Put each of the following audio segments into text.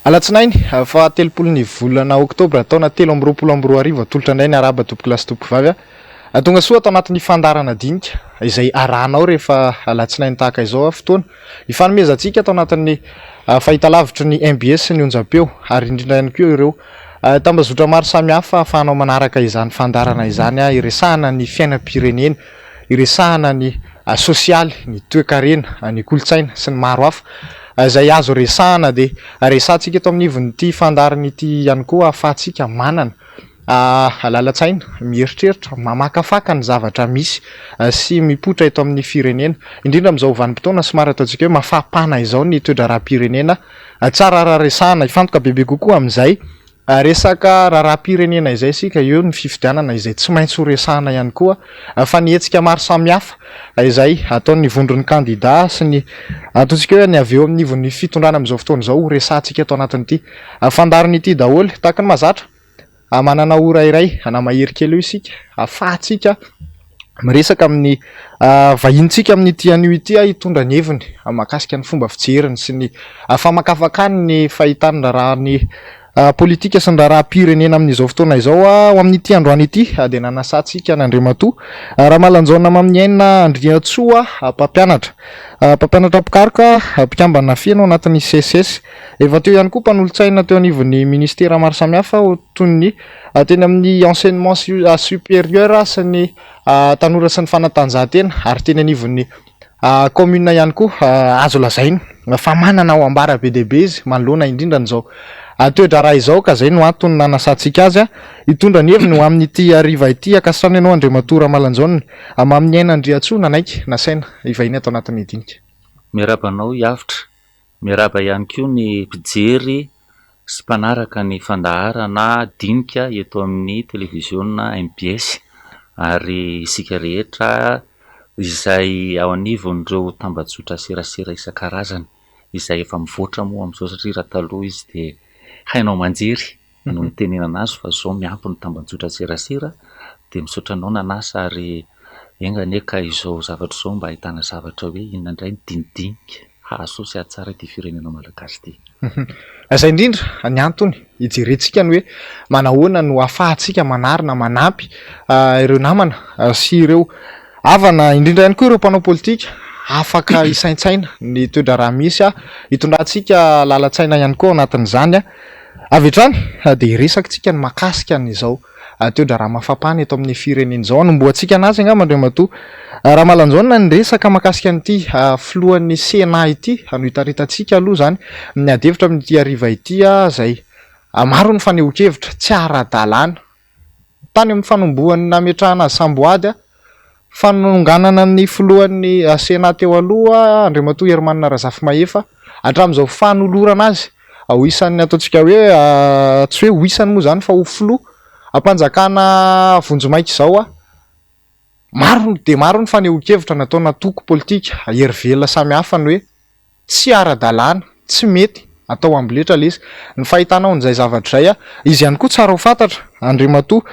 Alatsinainy fa 3 volana oktobra taona 2024 tolotra indray ny araba topoky lasy topoky vavy tonga soa atao anatin'ny fandarana dinika izay arahanao rehefa alatsinainy tahaka izao fotoana ifanomezantsika atao anatin'ny fahitalavitry ny MBS ny onjam-peo ary indrindra ihany koa ireo tambazotra maro samihafa ahafahanao manaraka izany fandarana izany iresahana ny fiainam-pirenena, iresahana ny sosialy, ny toe-karena, ny kolotsaina sy ny maro hafa izay azo resahana dia resahantsika eto amin'ny ivon'ity fandarana ity ihany koa ahafahantsika manana lalatsaina, mieritreritra, mamakafaka ny zavatra misy sy mipoitra eto amin'ny firenena, indrindra amin'izao vanim-potoana somary ataontsika hoe mafapana izao ny toe-draram-pirenena, tsara raha-resahana ifantoka bebe kokoa amin'izay resaka raharaham-pirenena izay sika eo ny fifidianana izay tsy maintsy ho resahana ihany koa fa ny hetsika maro samihafa izay ataon'ny vondron'ny kandida sy ny ataontsika hoe ny avy eo amin'ny ivon'ny fitondrana amin'izao fotoana izao ho resahantsika eto anatin'ity fandarana ity daholo tahaka ny mazatra manana ora iray anamahery kely eo isika ahafahantsika miresaka amin'ny vahintsika amin'ny ity anio ity hitondra ny heviny mahakasika ny fomba fijeriny sy ny famakafakany ny fahitany raha ny politika sy ny raharaham-pirenena amin'izao fotoana izao ao amin'ity androany ity dia nanasantsika n'Andriamatoa Ramalanjaona Maminiaina Andriantsoa mpampianatra mpikaroka mpikambana fiana ao anatin'ny CSS efa teo ihany koa mpanolotsaina teo anivon'ny ministera maro samihafa toy ny teny amin'ny enseignement supérieur sy ny tanora sy ny fanatanjahantena ary teny anivon'ny commune ihany koa azo lazaina fa manana ao ambara be dehibe izy manoloana indrindra n'izao toe-draharaha izao ka zay no antony nanasantsika azy hitondra ny heviny ho amin'ity ariva ity akasany ianao Andriamatoa Ramalanjaona Maminiaina Andriantsoa nanaiky nasaina ivahiny ato anatin'ny dinika. Miarabanao hiavitra, miaraba ihany koa ny mpijery sy mpanaraka ny fandaharana dinika eto amin'ny televiziona MBS ary isika rehetra izay ao anivon'ireo tambazotra serasera isan-karazany izay efa mivoatra moa amin'izao satria raha taloha izy dia hainao manjery no nitenenana azy fa zao miampy ny tambazotra serasera dia misaotra anao nanasa ary enganeka izao zavatra izao mba ahitana zavatra hoe inona indray ny dinidinika hahaso sy ahatsara ity firenena malagasy ity. Izay indrindra ny antony hijerentsika ny hoe manahoana no ahafahantsika manarina manampy ireo namana sy ireo havana indrindra ihany koa ireo mpanao politika afaka isaintsaina ny toe-draharaha misy hitondrantsika lalatsaina ihany koa anatin'izany avy hatrany dia iresakitsika ny makasika n'izao toe-draharaha mafapana eto amin'ny firenena izao anomboantsika anazy angamba Andriamatoa Ramalanjaona ny resaka makasika an'ity filohan'ny Sénat ity no hitaritantsika aloha zany ny adevitra amin'ity ariva ity izay maro ny fanehoan-kevitra tsy ara-dalàna tany amin'ny fanombohan'ny nametrahana azy samboady fanonganana ny filohan'ny Sénat teo aloha Andriamatoa Hermanina Razafimahefa hatramin'izao fanolorana azy ho isan'ny ataontsika hoe tsy hoe ho isany moa zany fa ho filoha ampanjakana vonjomaika izao maro dia maro ny fanehoan-kevitra natao natoko politika hery velona samihafa ny hoe tsy ara-dalàna, tsy mety atao ambiletra le izy ny fahitanao n'izay zavatra izay izy ihany koa tsara ho fantatra Andriamatoa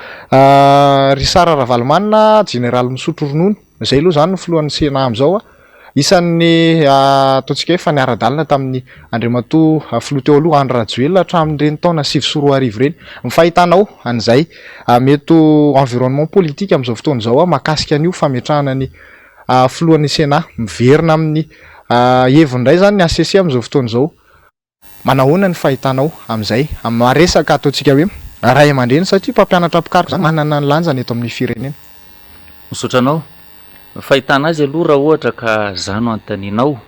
Risara Ravalomanina Jeneraly Misotro Ronono izay aloha zany no filohan'ny Sénat amin'izao isan'ny ataontsika hoe fa ny ara-dalàna tamin'ny Andriamatoa filoha teo aloha Andry Rajoelina hatramin'ireny taona 2024 ireny ny fahitanao an'izay mety environnement politika amin'izao fotoana izao mahakasika an'io fametrahana ny filohan'ny Sénat miverina amin'ny heviny indray zany ny ACC amin'izao fotoana izao manahoana ny fahitanao amin'izay maresaka ataontsika hoe ray aman-dreny satria mpampianatra mpikaroka manana ny lanjany eto amin'ny firenena. Misaotra anao fahitana azy aloha raha ohatra ka zano antaninao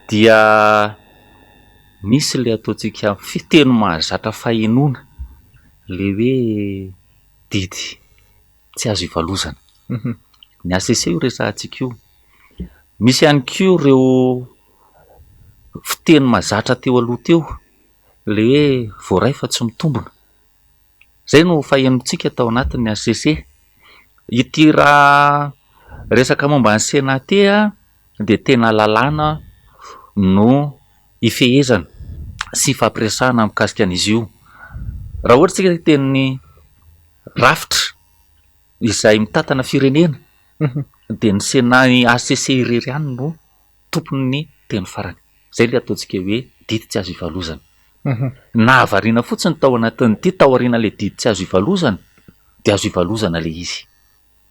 dia misy le ataontsika fiteny mahazatra fahenoana le hoe didy tsy azo ivalozana ny ACC io resahantsika io misy ihany koa ireo fiteny mahazatra teo aloha teo le hoe voaray fa tsy mitombona zay no fahenontsika tao anatin'ny ACC ity raha resaka momba ny Sénat dia tena lalàna no ifehezana sy fampiresahana mikasika an'izy io raha ohatra tsika teny rafitra izay mitantana firenena dia ny Sénat ny ACC irery ihany no tompony ny teny farany zay le ataontsika hoe didy tsy azo ivalozana. nahavariana fotsiny tao anatin'ity taoriana le didy tsy azo ivalozana de azo ivalozana le izy.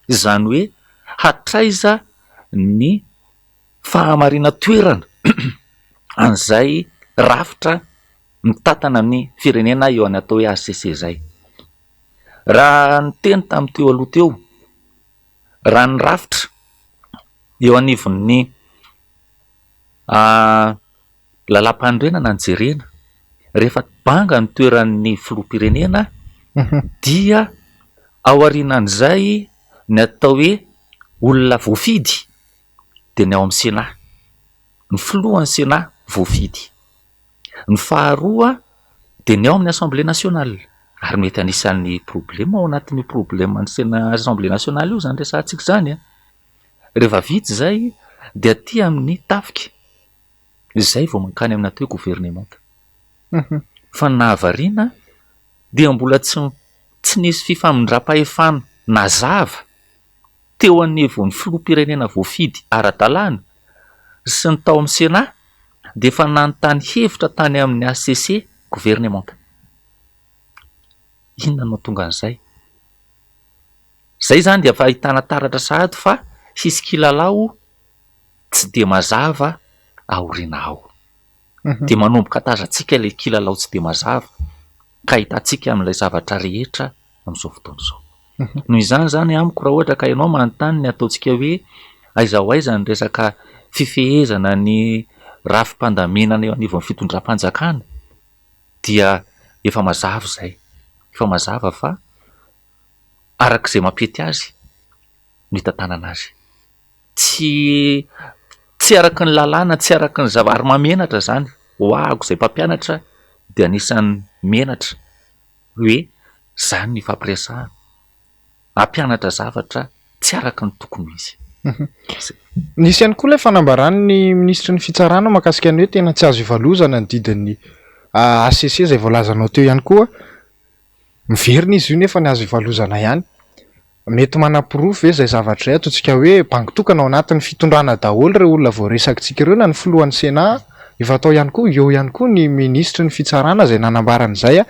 Izany hoe hatraiza ny fahamarina toerana an'izay rafitra mitatana ny firenena eo any atao hoe ACC zay. Raha ny teny tamin'ny teo aloha teo, raha ny rafitra eo anivon'ny lalam-panorenana ny jerena rehefa banga ny toeran'ny filoham-pirenena dia aorianan'izay ny atao hoe olona voafidy de ny ao amin'ny Sénat, ny filohan'ny Sénat voafidy. Ny faharoa de ny ao amin'ny Assemblée nationale, ary mety anisan'ny problema ao anatin'ny probleman'ny Assemblée nationale io zany resantsika zany a. Rehefa vita zay de aty amin'ny tafika, izay vao mankany amin'ny atao hoe gouvernement. Fa ny nahavariana dia mbola tsy nisy fifamindram-pahefana nazava teo anivon'ny filoham-pirenena voafidy ara-dalàna sy ny tao amin'ny Sénat de efa nanontany hevitra tany amin'ny ACC gouvernement. Inona no tonga an'izay? Zay zany dia fahitana taratra sahady fa hisy kilalao tsy de mazava aoriana ao. De manomboka tazantsika le kilalao tsy de mazava ka hitantsika amin'ilay zavatra rehetra amin'izao fotoana izao. Noho izany zany amiko raha ohatra ka ianao manontany ny ataontsika hoe aiza ho aiza ny resaka fifehezana ny rafim-pandaminana eo anivon'ny fitondram-panjakana dia efa mazava zay. Efa mazava fa arak'izay mampety azy no hitantanana azy. Tsy araky ny lalàna, tsy araky ny ary mamenatra zany. Hoahako izay mpampianatra de anisan'ny menatra hoe zany ny fampiresahana. Hampianatra zavatra tsy araky ny tokony izy. Nisy ihany koa ilay fanambarany ny ministry ny fitsarana mahakasika ny hoe tena tsy azo ivalozana ny didin'ny ACC izay voalazanao teo ihany koa. Miverina izy io nefa ny azo ivalozana ihany. Mety manam-pirofo ve izay zavatra izay ataontsika hoe bangy tokana ao anatin'ny fitondrana daholo ireo olona voaresakitsika ireo na ny filohan'ny Sénat, efa atao ihany koa eo ihany koa ny ministry ny fitsarana izay nanambarana izay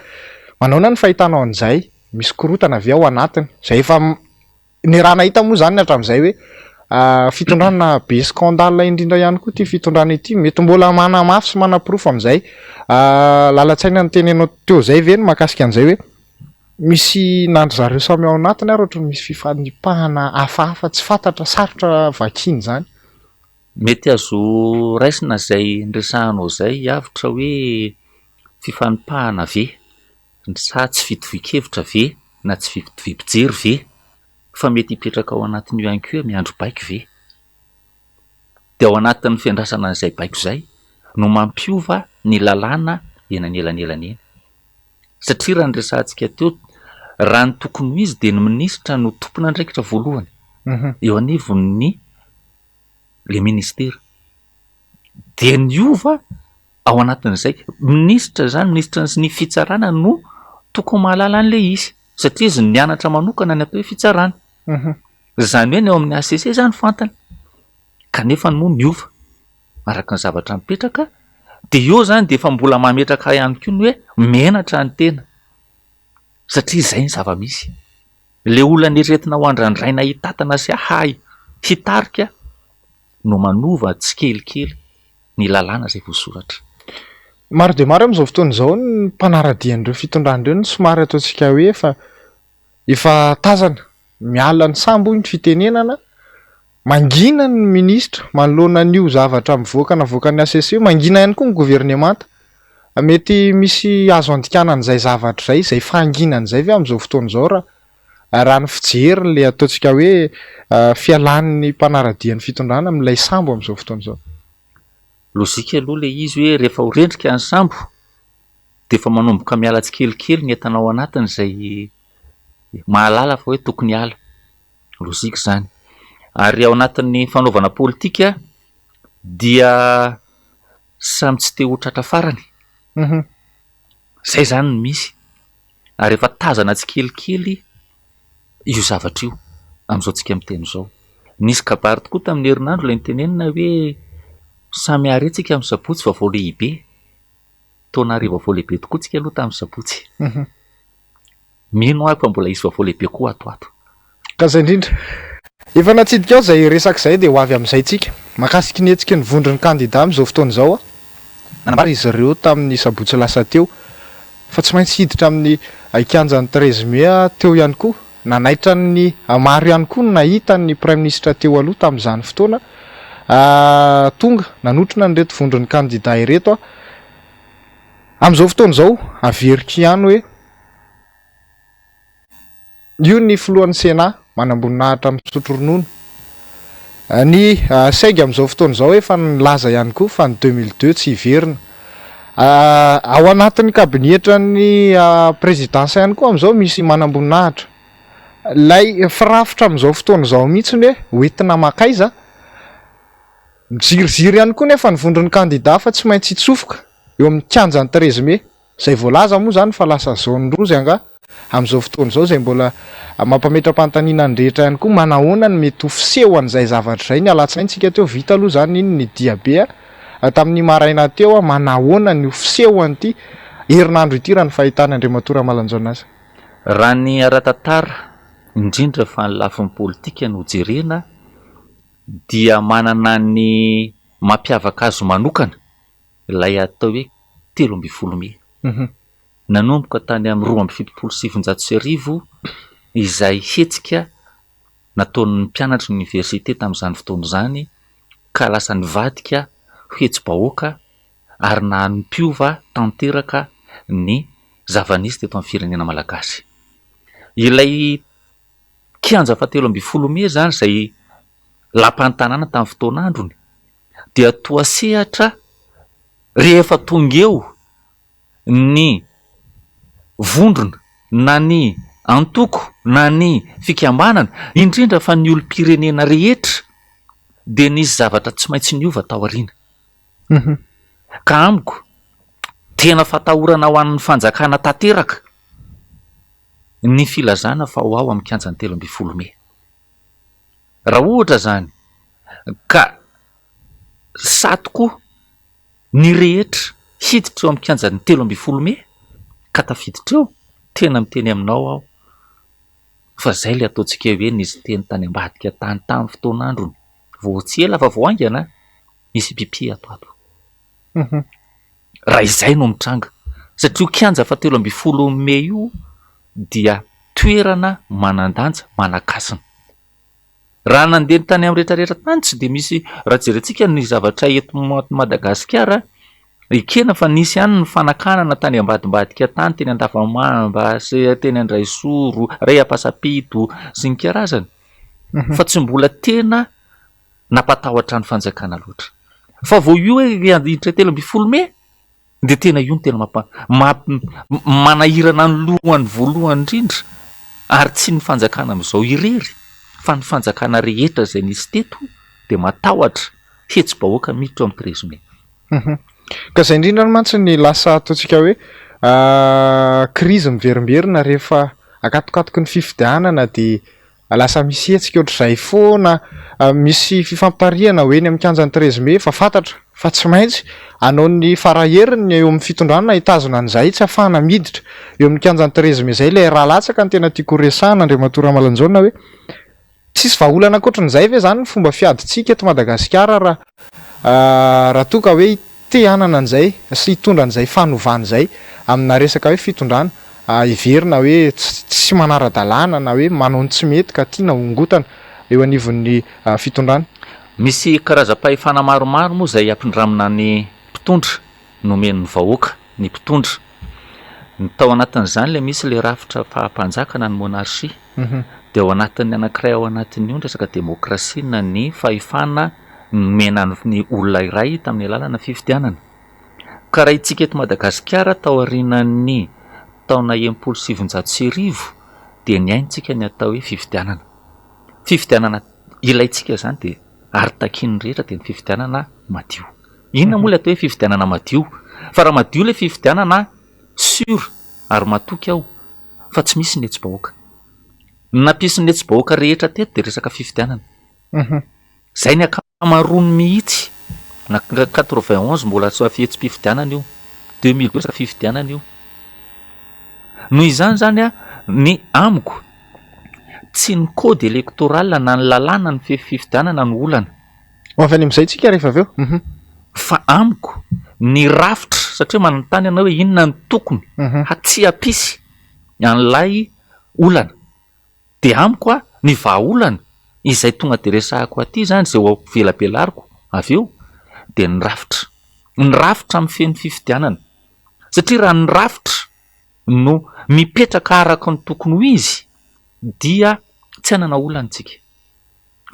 manaona ny fahitanao an'izay misy korotana avy ao anatiny zay efa ny raha nahita moa zany hatramin'izay hoe fitondrana be scandale indrindra ihany koa ty fitondrana ity, mety mbola manamafy sy manam-pirofo amin'izay. Lalatsaina ny tenenao teo zay ve ny mahakasika an'izay hoe misy nandry zareo samy ao anatiny ary ohatrany misy fifanipahana hafahafa tsy fantatra sarotra vakiny zany. Mety azo raisina zay nresahanao zay avitra hoe fifanipahana ve sa tsy fitovin-kevitra ve na tsy fitovim-pijery ve fa mety hipetraka ao anatin'io ihany koa miandro baiko ve. De ao anatin'ny fiandrasana an'izay baiko zay no mampiova ny lalàna eny an'elanelany eny. Satria raha nyresantsika teo, raha ny tokony ho izy de ny minisitra no tompona andraikitra voalohany eo anivon'ny le ministera. De ny ova ao anatin'izay ministra zany, ministra ny fitsarana no tokony mahalala an'le izy satria izy nianatra manokana ny atao hoe fitsarana. Zany hoe ny ao amin'ny ACC zany fantany kanefa no miova araka ny zavatra mipetraka. De eo zany de efa mbola mametraka ihany koa ny hoe menatra ny tena satria izay ny zava-misy. Le olona nieretina ho andrandraina hitatana sy ahay hitarika no manova tsikelikely ny lalàna izay voasoratra. Maro de maro amin'izao fotoana izao ny mpanaradian'ireo fitondran'ireo ny somary ataontsika hoe efa tazana miala ny sambo ny fitenenana, mangina ny ministra manoloana n'io zavatra mivoaka navoakan'ny ACC, mangina ihany koa ny gouvernement. Mety misy azo andikanan'izay zavatra izay fahanginan'izay ve amin'izao fotoana izao raha ny fijery le ataontsika hoe fialan'ny mpanaradian'ny fitondrana amin'ilay sambo amin'izao fotoana izao. Lozika aloha le izy hoe rehefa horendrika ny sambo de efa manomboka miala tsikelikely ny entanao anatiny izay mahalala fa hoe tokony ala. Lozika zany. Ary ao anatin'ny fanaovana politika dia samy tsy te ho tratra farany. Zay zany no misy. Ary efa tazana tsikelikely io zavatra io amin'izao tsika miteny izao. Nisy kabary tokoa tamin'ny herinandro ilay nitenenina hoe samy aretsika amin'ny sabotsy vaovao lehibe. fotoana hariva vao lehibe tokoa tsika aloha tamin'ny sabotsy. Mino aho fa mbola isy vaovao lehibe koa ato. Ka zay indrindra efa natsidika ao zay resaka izay dia ho avy amin'izay tsika mahakasiky ny hetsika ny vondron'ny kandida amin'izao fotoana izao a namary izy ireo tamin'ny sabotsy lasa teo fa tsy maintsy hiditra amin'ny kianjan'ny 13 mai teo ihany koa nanaitra ny maro ihany koa nahita ny prime ministre teo aloha tamin'izany fotoana tonga nanotrona nyreto vondron'ny kandida ireto a amin'izao fotoana izao averika ihany hoe io ny filohan'ny Sénat manamboninahitra misotro ronono ny saingy amin'izao fotoana izao efa nilaza ihany koa fa ny 2002 tsy hiverina ao anatin'ny kabinetra ny présidence ihany koa amin'izao misy manamboninahitra lay firafitra amin'izao fotoana izao mihitsy hoe hoentina makaiza mijiriziry ihany koa nefa ny vondron'ny kandida fa tsy maintsy hitsofoka eo amin'ny kianjan'ny 13 mai zay voalaza moa zany fa lasa zone rozy anga amin'izao fotoana izao zay mbola mampametra-pantaniana ny rehetra ihany koa manahoana ny mety ho fiseho an'izay zavatra izay ny alatsinaintsika teo vita aloha zany iny ny diabe tamin'ny maraina teo manahoana ny ho fiseho an'ity herinandro ity raha ny fahitana Andriamatora Malanjona azy. Raha ny ara-tantara indrindra fa ny lafin'ny politika no jerena dia manana ny mampiavaka azo manokana ilay atao hoe 13 Mai. Nanomboka tany amin'ny 2770 izay hetsika nataon'ny mpianatra ny université tamin'izany fotoana izany ka lasa nivadika hetsy-bahoaka ary nanompiova tanteraka ny zava-nisy teto amin'ny firenena malagasy. Ilay kianja fa 13 Mai zany izay lapan'ny tanàna tamin'ny fotoana androny dia toa sehatra rehefa tonga eo ny vondrona na ny antoko na ny fikambanana indrindra fa ny olom-pirenena rehetra dia nisy zavatra tsy maintsy niova tao aoriana. Ka amiko tena fatahorana ho an'ny fanjakana tanteraka ny filazana fa ho ao amin'ny kianjan'ny 13 Mai. Raha ohatra zany ka satoko ny rehetra hiditra eo amin'ny kianjan'ny 13 Mai ka tafiditra eo tena miteny aminao aho fa zay le ataontsika hoe nisy teny tany ambadika tany tamin'ny fotoana androny vao tsy ela fa vao aingana nisy pipi ato. Raha izay no mitranga satria kianja fa 13 Mai io dia toerana manan-danja manakasina. Raha nandeha tany amin'ny rehetrarehetra tany tsy dia misy raha jerentsika ny zavatra eto Madagasikara ekena fa nisy ihany ny fanakanana tany ambadimbadika tany teny Andavamamba sy teny Andraisoro, Ray Ampasapito sy ny karazany fa tsy mbola tena napatahotra ny fanjakana loatra. Fa vao io hoe hiditra 13 Mai dia tena io ny tena manahirana ny lohany voalohany indrindra ary tsy ny fanjakana amin'izao irery fa ny fanjakana rehetra izay nisy teto dia matahotra hetsy-bahoaka miditra amin'ny 13 Mai. Ka zay indrindra no mantsy ny lasa ataontsika hoe krizy miverimberina rehefa akatokatoky ny fifidianana dia lasa misy hetsika ohatr'izay foana misy fifampitariana hoe ny amin'ny kianjan'ny 13 Mai fa fantatra fa tsy maintsy anao ny faraherin'ny eo amin'ny fitondrana hitazona an'izay tsy ahafahana miditra eo amin'ny kianjan'ny 13 Mai zay ilay raha latsaka ny tena tiako resahana Andriamatora Malanjona hoe tsisy vahaolana ankoatran'izay ve zany ny fomba fiaditsika eto Madagasikara raha toka hoe te hanana an'izay sy hitondra an'izay fanovana izay amina resaka hoe fitondrana heverina hoe tsy manara-dalàna na hoe manao ny tsy mety ka tiana hongotana eo anivon'ny fitondrana. Misy karazam-pahefana maromaro moa izay ampindramina ny mpitondra nomen'ny vahoaka ny mpitondra. Ny tao anatin'izany le misy le rafitra fahampanjakana ny monarchia dia ao anatin'ny anankiray ao anatin'io resaka demokrasia na ny fahefana nomena ny olona iray tamin'ny alalana fifidianana. Ka raha itsika eto Madagasikara tao aorianan'ny taona 1790 dia niaintsika ny atao hoe fifidianana. Fifidianana ilaintsika zany dia ary takiany rehetra dia ny fifidianana madio. Inona moa le atao hoe fifidianana madio? Fa raha madio le fifidianana sur ary matoky aho fa tsy misy ny hetsy-bahoaka. Nampisy ny hetsy-bahoaka rehetra teto dia resaka fifidianana. Zay ny ankamaroany mihitsy na 91 mbola tsy afihetsy-pifidianana io 2000 kosa fifidianana io. Noho izany zany a ny amiko tsy ny kody elektoral na ny lalàna ny fifidianana ny olana. Avy any amin'izay tsika rehefa avy eo. Fa amiko ny rafitra satria manontany ianao hoe inona ny tokony tsy hampisy an'ilay olana. De amiko a ny vahaolana izay tonga de resahako aty zany zay ho velabelariko avy eo de ny rafitra. Ny rafitra amin'ny feny fifidianana. Satria raha ny rafitra no mipetraka araka ny tokony ho izy dia tsy anana olantsika.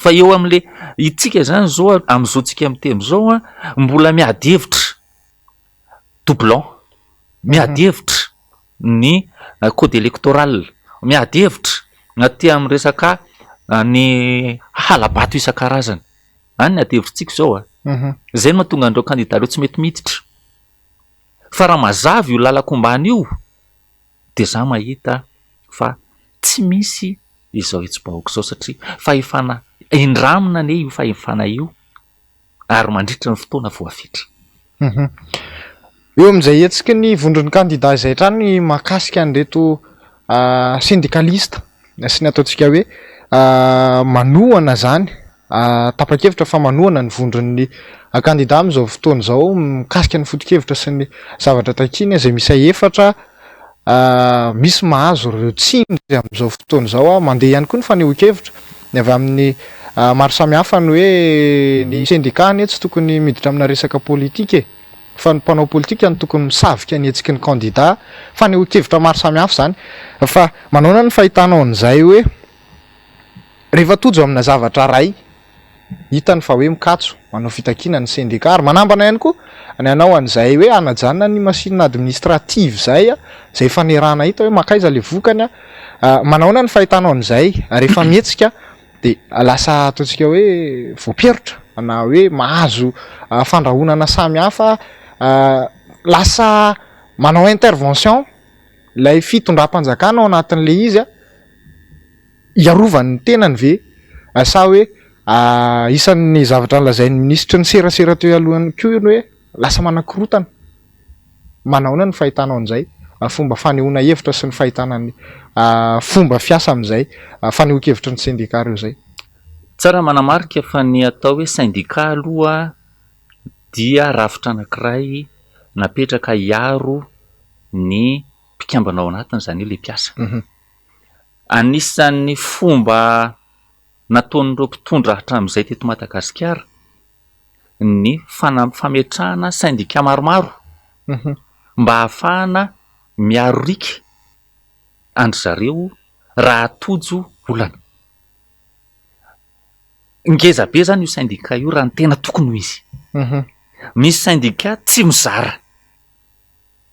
Fa eo amin'le itsika zany zao amin'izao tsika mitemy zao a mbola miady hevitra doublon, miady hevitra ny code électoral, miady hevitra aty amin'ny resaka ny halabato isan-karazany. Any ny ady hevitrintsika zao a. Zay no mahatonga andreo kandida reo tsy mety miditra. Fa raha mazava io lalako ombany io de za mahita fa tsy misy izao itso-bahoaka izao satria fahefana indramina ane io fahefana io ary mandritra ny fotoana voafitra. Eo amin'izay hetsika ny vondron'ny kandida izay trany mahakasika an'ireto syndikalista sy ny ataontsika hoe manohana zany tapa-kevitra fa manohana ny vondron'ny kandida amin'izao fotoana izao mikasika ny foto-kevitra sy ny zavatra takiny izay misy efatra misy mahazo ireo tsindry amin'izao fotoana izao mandeha ihany koa ny fanehoan-kevitra ny avy amin'ny maro samihafa ny hoe ny sindikany tsy tokony miditra amina resaka politika fa ny mpanao politika ny tokony misavika ny hetsiky ny kandida fanehoan-kevitra maro samihafa zany. Fa manaona ny fahitanao an'izay hoe rehefa tojo amina zavatra ray hitany fa hoe mikatso manao fitakina ny sindika ary manambana ihany koa ny anao an'izay hoe anajanona ny masinina administrative zay zay fanerana hita hoe makaiza le vokany manaona ny fahitanao an'izay rehefa mihetsika de lasa ataontsika hoe voaperitra na hoe mahazo fandrahonana samihafa lasa manao intervention lay fitondram-panjakana ao anatin'le izy iarovany tenany ve sa hoe isan'ny zavatra nolazain'ny minisitra ny serasera teo alohany koa hoe lasa manakorotana. Manaona ny fahitanao an'izay fomba fanehoana hevitra sy ny fahitanany fomba fiasa amin'izay fanehoan-kevitra ny sindika reo zay. Tsara manamarika fa ny atao hoe sindika aloha dia rafitra anankiray napetraka hiaro ny mpikambana ao anatiny zany le mpiasa. Anisan'ny fomba nataon'ireo mpitondra hatramin'izay teto Madagasikara ny fametrahana sindika maromaro mba ahafahana miaro rika andry zareo raha tojo olana. Ngeza be zany io sindika io raha ny tena tokony ho izy. Misy sindika tsy mizara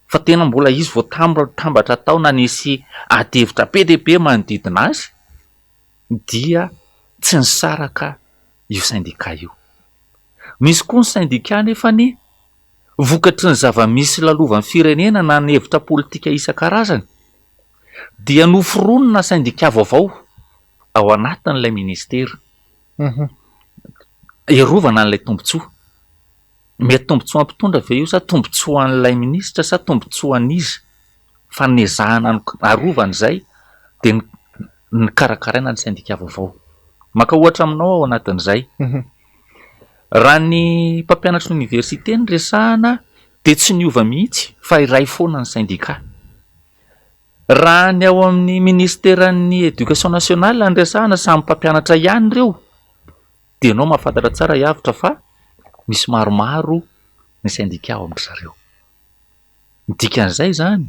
fa tena mbola izy vao tambatra tao na nisy ady hevitra be dia be manodidina azy dia tsy nisaraka io sindika io. Misy koa ny sindika nefa ny vokatry ny zava-misy lalovan'ny firenena na ny hevitra politika isan-karazany dia noforonina sindika vaovao ao anatin'ilay ministera. Iarovana an'ilay tombotsoa. Mety tombotsoa ampitondra ve io sa tombotsoa an'ilay ministra sa tombotsoa an'izy fa nezahana arovana izay de ny karakaraina ny sindika vaovao. Maka ohatra aminao ao anatin'izay. Raha ny mpampianatra université ny resahana de tsy niova mihitsy fa iray foana ny sindika. Raha ny ao amin'ny ministeran'ny éducation nationale ny resahana samy mpampianatra ihany reo de anao mahafantatra tsara hiavitra fa misy maromaro ny sindika ao amin'ny zareo. Ny dikan'izay zany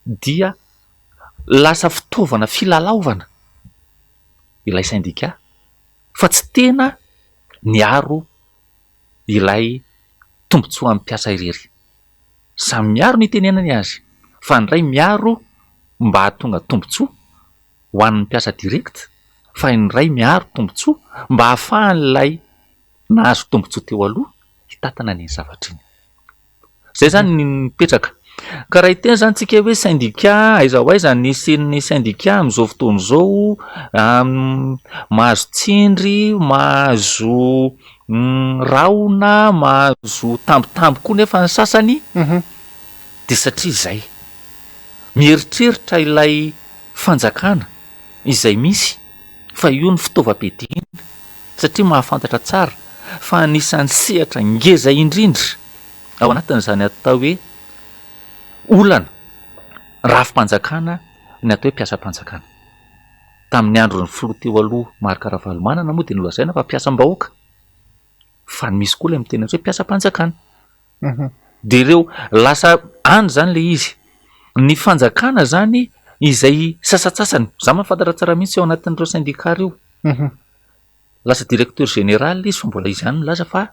dia lasa fitaovana filalaovana ilay sindika fa tsy tena niaro ilay tombotsoa amin'ny mpiasa irery. Samy miaro ny tenenany azy fa ny ray miaro mba hahatonga tombotsoa ho an'ny mpiasa direct fa ny ray miaro tombotsoa mba hahafahan'ilay nahazo tombotsoa teo aloha hitatana ny zavatra iny. Zay zany ny mipetraka. Ka raha iteny zany tsika hoe sindika aiza ho aiza nisy ny sindika amin'izao fotoana izao mahazo tsindry, mahazo raona, mahazo tambitamby koa nefa ny sasany de satria izay mieritreritra ilay fanjakana izay misy fa io ny fitaovam-piadiana satria mahafantatra tsara fa anisan'ny sehatra ngeza indrindra ao anatin'izany atao hoe olana rafim-panjakana ny atao hoe mpiasam-panjakana. Tamin'ny andron'ny filoha teo aloha Marc Ravalomanana moa dia nolazaina fa mpiasam-bahoaka fa misy koa ilay miteny hoe mpiasam-panjakana. De ireo lasa any zany le izy ny fanjakana zany izay sasatsasany za mahafantatra tsara mihitsy ao anatin'ireo syndicats io lasa directeur général izy fa mbola izy ihany milaza fa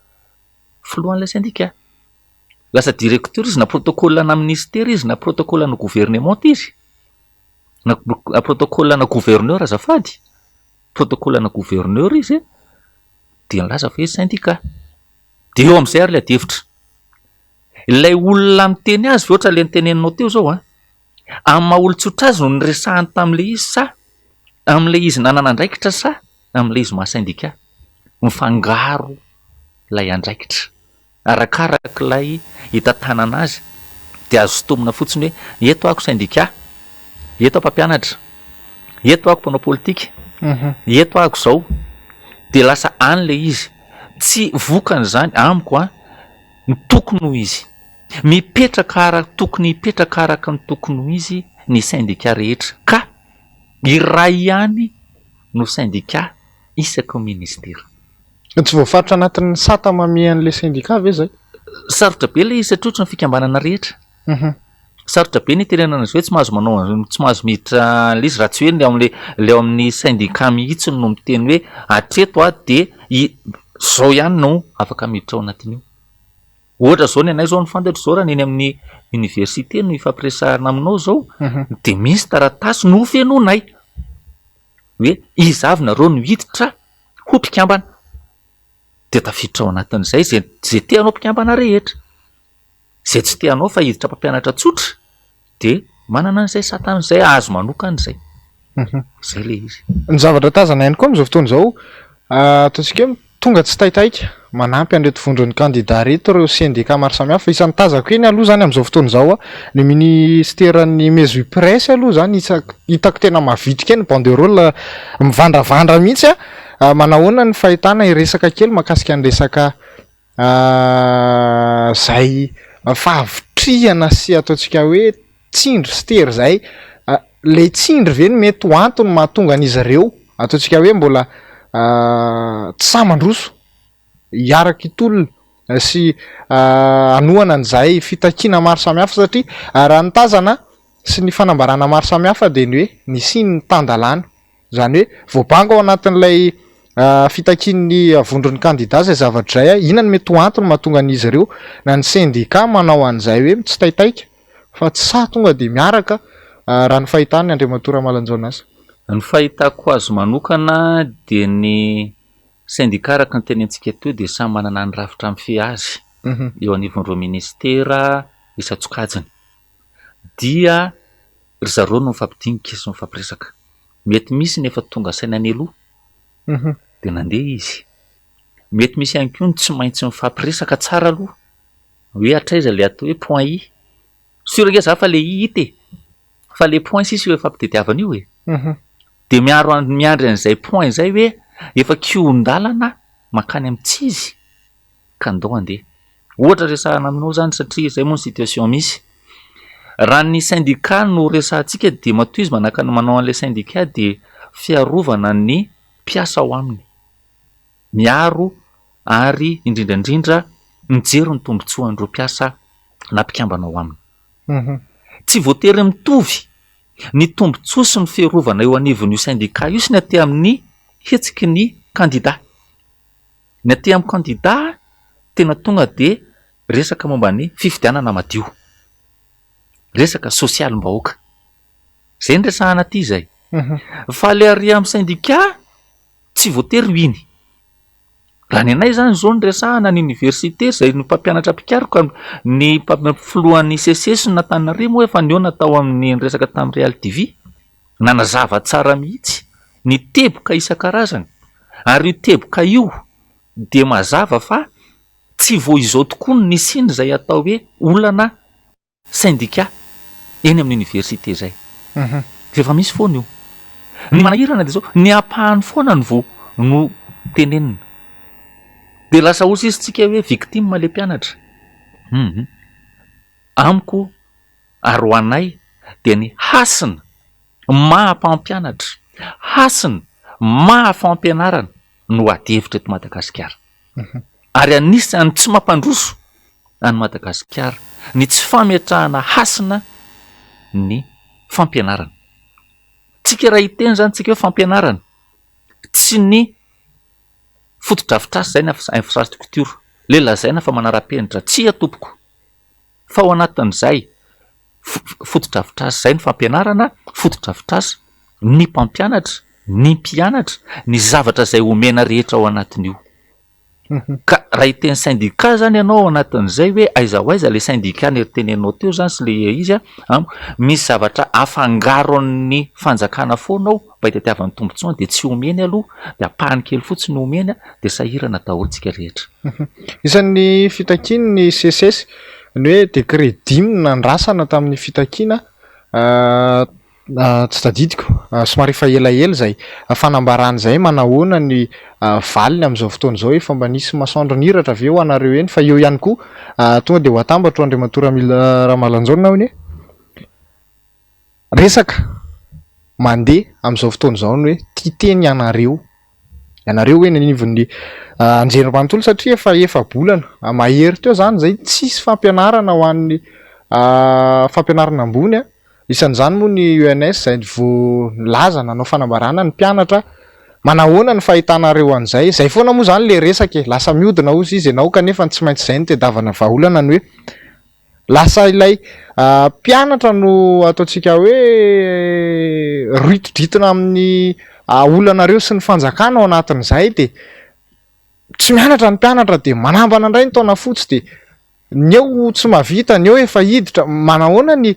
filohan'ilay syndicat. Lasa directeur izy na protocole na ministère izy na protocole na gouvernement izy na protocole na gouverneur azafady protocole na gouverneur izy dia milaza fa izy syndicat. De eo amin'izay ary le adevitra ilay olona miteny azy ohatra le niteneninao teo zao amin'ny maha olon-tsotra azy no niresahany tam'le izy sa am'le izy nanana andraikitra sa am'le izy maha syndicat mifangaro lay andraikitra arakarak'ilay hitantanana azy de azo sotomina fotsiny hoe eto ako syndicat, eto ako mpampianatra, eto ako mpanao politika, eto ako zao. De lasa any le izy tsy vokany zany amiko ny tokony ho izy mipetraka araka tokony hipetraka araka ny tokony ho izy ny syndicat rehetra ka iray ihany no syndicat isaky ministera. Tsy voafaritra anatin'ny sata mamian'le syndicat ve zay? Sarotra be le izy satria ohatry ny fikambanana rehetra. Sarotra be ny tenenana azy hoe tsy mahazo manao tsy mahazo miditra le izy raha tsy hoe le ao amin'ny syndicat mihitsy no miteny hoe hatreto de zao ihany no afaka miditra ao anatin'io. Ohatra zao ny anay zao ny fantatro zao raha neny amin'ny université no ifampiresahana aminao zao de misy taratasy no fenonay hoe izy avy nareo no hiditra ho mpikambana de tafiditra ao anatin'izay zay teanao mpikambana rehetra, zay tsy teanao fa hiditra mpampianatra tsotra de manana an'izay satan'izay azo manokana zay. Zay le izy. Ny zavatra tazana ihany koa amin'izao fotoana izao ataontsika hoe tonga tsy taitaika manampy an'reto vondron'ny candidat reto ireo syndicat maro samihafa. Isan'ny tazako eny aloha zany amin'izao fotoana izao ny ministeran'ny Mesu Presse aloha zany hitako tena mavitrika eny banderole mivandravandra mihitsy manahoana ny fahitana resaka kely mahakasika ny resaka zay fahavitriana sy ataontsika hoe tsindry sy tery zay le tsindry ve ny mety ho antony mahatonga an'izy ireo ataontsika hoe mbola tsy samandroso hiaraka itolona sy anohana an'izay fitakiana maro samihafa satria raha ny tazana sy ny fanambarana maro samihafa de ny hoe ny siny ny tandalàna zany hoe voabanga ao anatin'ilay fitakian'ny vondron'ny candidat zay zavatra zay inona ny mety ho antony mahatonga an'izy ireo na ny syndicat manao an'izay hoe tsy taitaika fa tsy sa tonga de miaraka raha ny fahitany Andriamatoa Ramalanjao azy. Ny fahitako azo manokana de ny syndicat araka ny tenentsika teo de samy manana ny rafitra mifehy azy eo anivon'ireo ministera isan-tsokajiny dia ry zareo no mifampidinika sy mifampiresaka. Mety misy nefa tonga sainany aloha de nandeha izy, mety misy ihany koa ny tsy maintsy mifampiresaka tsara aloha hoe hatraiza le atao hoe point i surege za fa le i ite fa le point sisy hoe fampitediavana io de miandry an'izay point zay hoe efa kiondalana makany amin'ny tsizy ka andao andeha. Ohatra resahana aminao zany satria zay moa ny situation misy raha ny syndicat no resahantsika de matoa izy manakany manao an'ilay syndicat de fiarovana ny mpiasa ao aminy miaro ary indrindrandrindra mijery ny tombotsoan'ireo mpiasa na mpikambana ao aminy. Tsy voatery mitovy ny tombotsoa sy ny fiarovana eo anivon'io syndicat io sy ny aty amin'ny hetsiky ny candidat. Ny aty amin'ny candidat tena tonga de resaka momba ny fifidianana madio, resaka sosialim-bahoaka zay ny resahana aty zay. Fa le ary amin'ny syndicat tsy voatery ho iny. Raha ny anay zany zao ny resahana ny université zay ny mpampianatra mpikaroka ny filohan'ny CCS ny Antananarivo efa ny eo natao amin'ny resaka tamin'ny Real TV nanazava tsara mihitsy ny teboka isan-karazany ary io teboka io de mazava fa tsy vo izao tokoa ny siny zay atao hoe olana syndika eny amin'ny université zay. Mhm. Efa misy foana io. Ny manahirana de zao ny apahany foana ny vo no tenenina. De lasa osa izy tsika hoe victime le mpianatra. Amiko ary ho anay de ny hasina maha-mpampianatra, hasina maha-fampianarana no ady-hevitra eto Madagasikara. Ary anisany tsy mampandroso any Madagasikara ny tsy fametrahana hasina ny fampianarana. Tsika raha hiteny zany tsika hoe fampianarana, tsy ny fotodrafitrasa zay na infrastructure le lazaina fa manara-penitra, tsy atompoko fa ao anatin'izay fotodrafitrasa zay ny fampianarana, fotodrafitrasa ny mpampianatra, ny mpianatra, ny zavatra zay omena rehetra ao anatin'io. Ka raha hiteny syndika zany ianao ao anatin'izay hoe aiza ho aiza le syndika ny tenenao teo zany sy le izy misy zavatra afangaro amin'ny fanjakana foanao mba hitatiavan'ny tombotsoa de tsy omeny aloha de apahany kely fotsiny omeny de sahirana daholo tsika rehetra. Isan'ny fitakiany ny CSS ny hoe décret 10 nandrasana tamin'ny fitakiana tsy tadidiko somary efa elaela zay fanambarana zay manahoana ny valiny amin'izao fotoana izao efa mba nisy masoandro niratra avy eo anareo eny fa eo ihany koa tonga de ho atambatro Andriamatora Ramalanjaona hoe resaka mandeha amin'izao fotoana izao ny hoe titeny ianareo hoe nanivon'ny anjerimanontolo satria efa bolana mahery teo zany zay tsisy fampianarana ho an'ny fampianarana ambony isan'izany moa ny UNS zay vo laza nanao fanambarana ny mpianatra manahoana ny fahitanareo an'izay zay foana moa zany le resaka lasa miodina ozy izy ianao kanefa tsy maintsy zay ny tedavana vahaolana ny hoe lasa ilay mpianatra no ataontsika hoe ritodritina amin'ny olanareo sy ny fanjakana ao anatin'izay de tsy mianatra ny mpianatra de manambana indray ny taona fotsy de ny eo tsy mahavita ny eo efa hiditra manahoana ny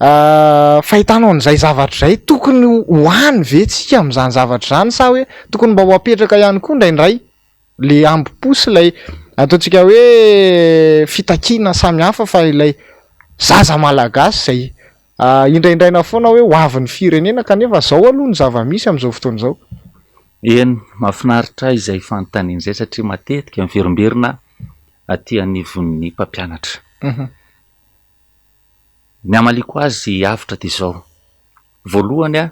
fahitanao an'izay zavatra zay tokony hoany ve tsika amin'izany zavatra zany sa hoe tokony mba ho apetraka ihany koa indraindray le ambiposy ilay ataontsika hoe fitakiana samihafa fa ilay zaza malagasy zay indraindraina foana hoe ho avin'ny firenena kanefa zao aloha ny zava-misy amin'izao fotoana izao. Eny mahafinaritra izay fanontaniana izay satria matetika miverimberina aty anivon'ny mpampianatra. Ny amaliko azy avitra de zao. Voalohany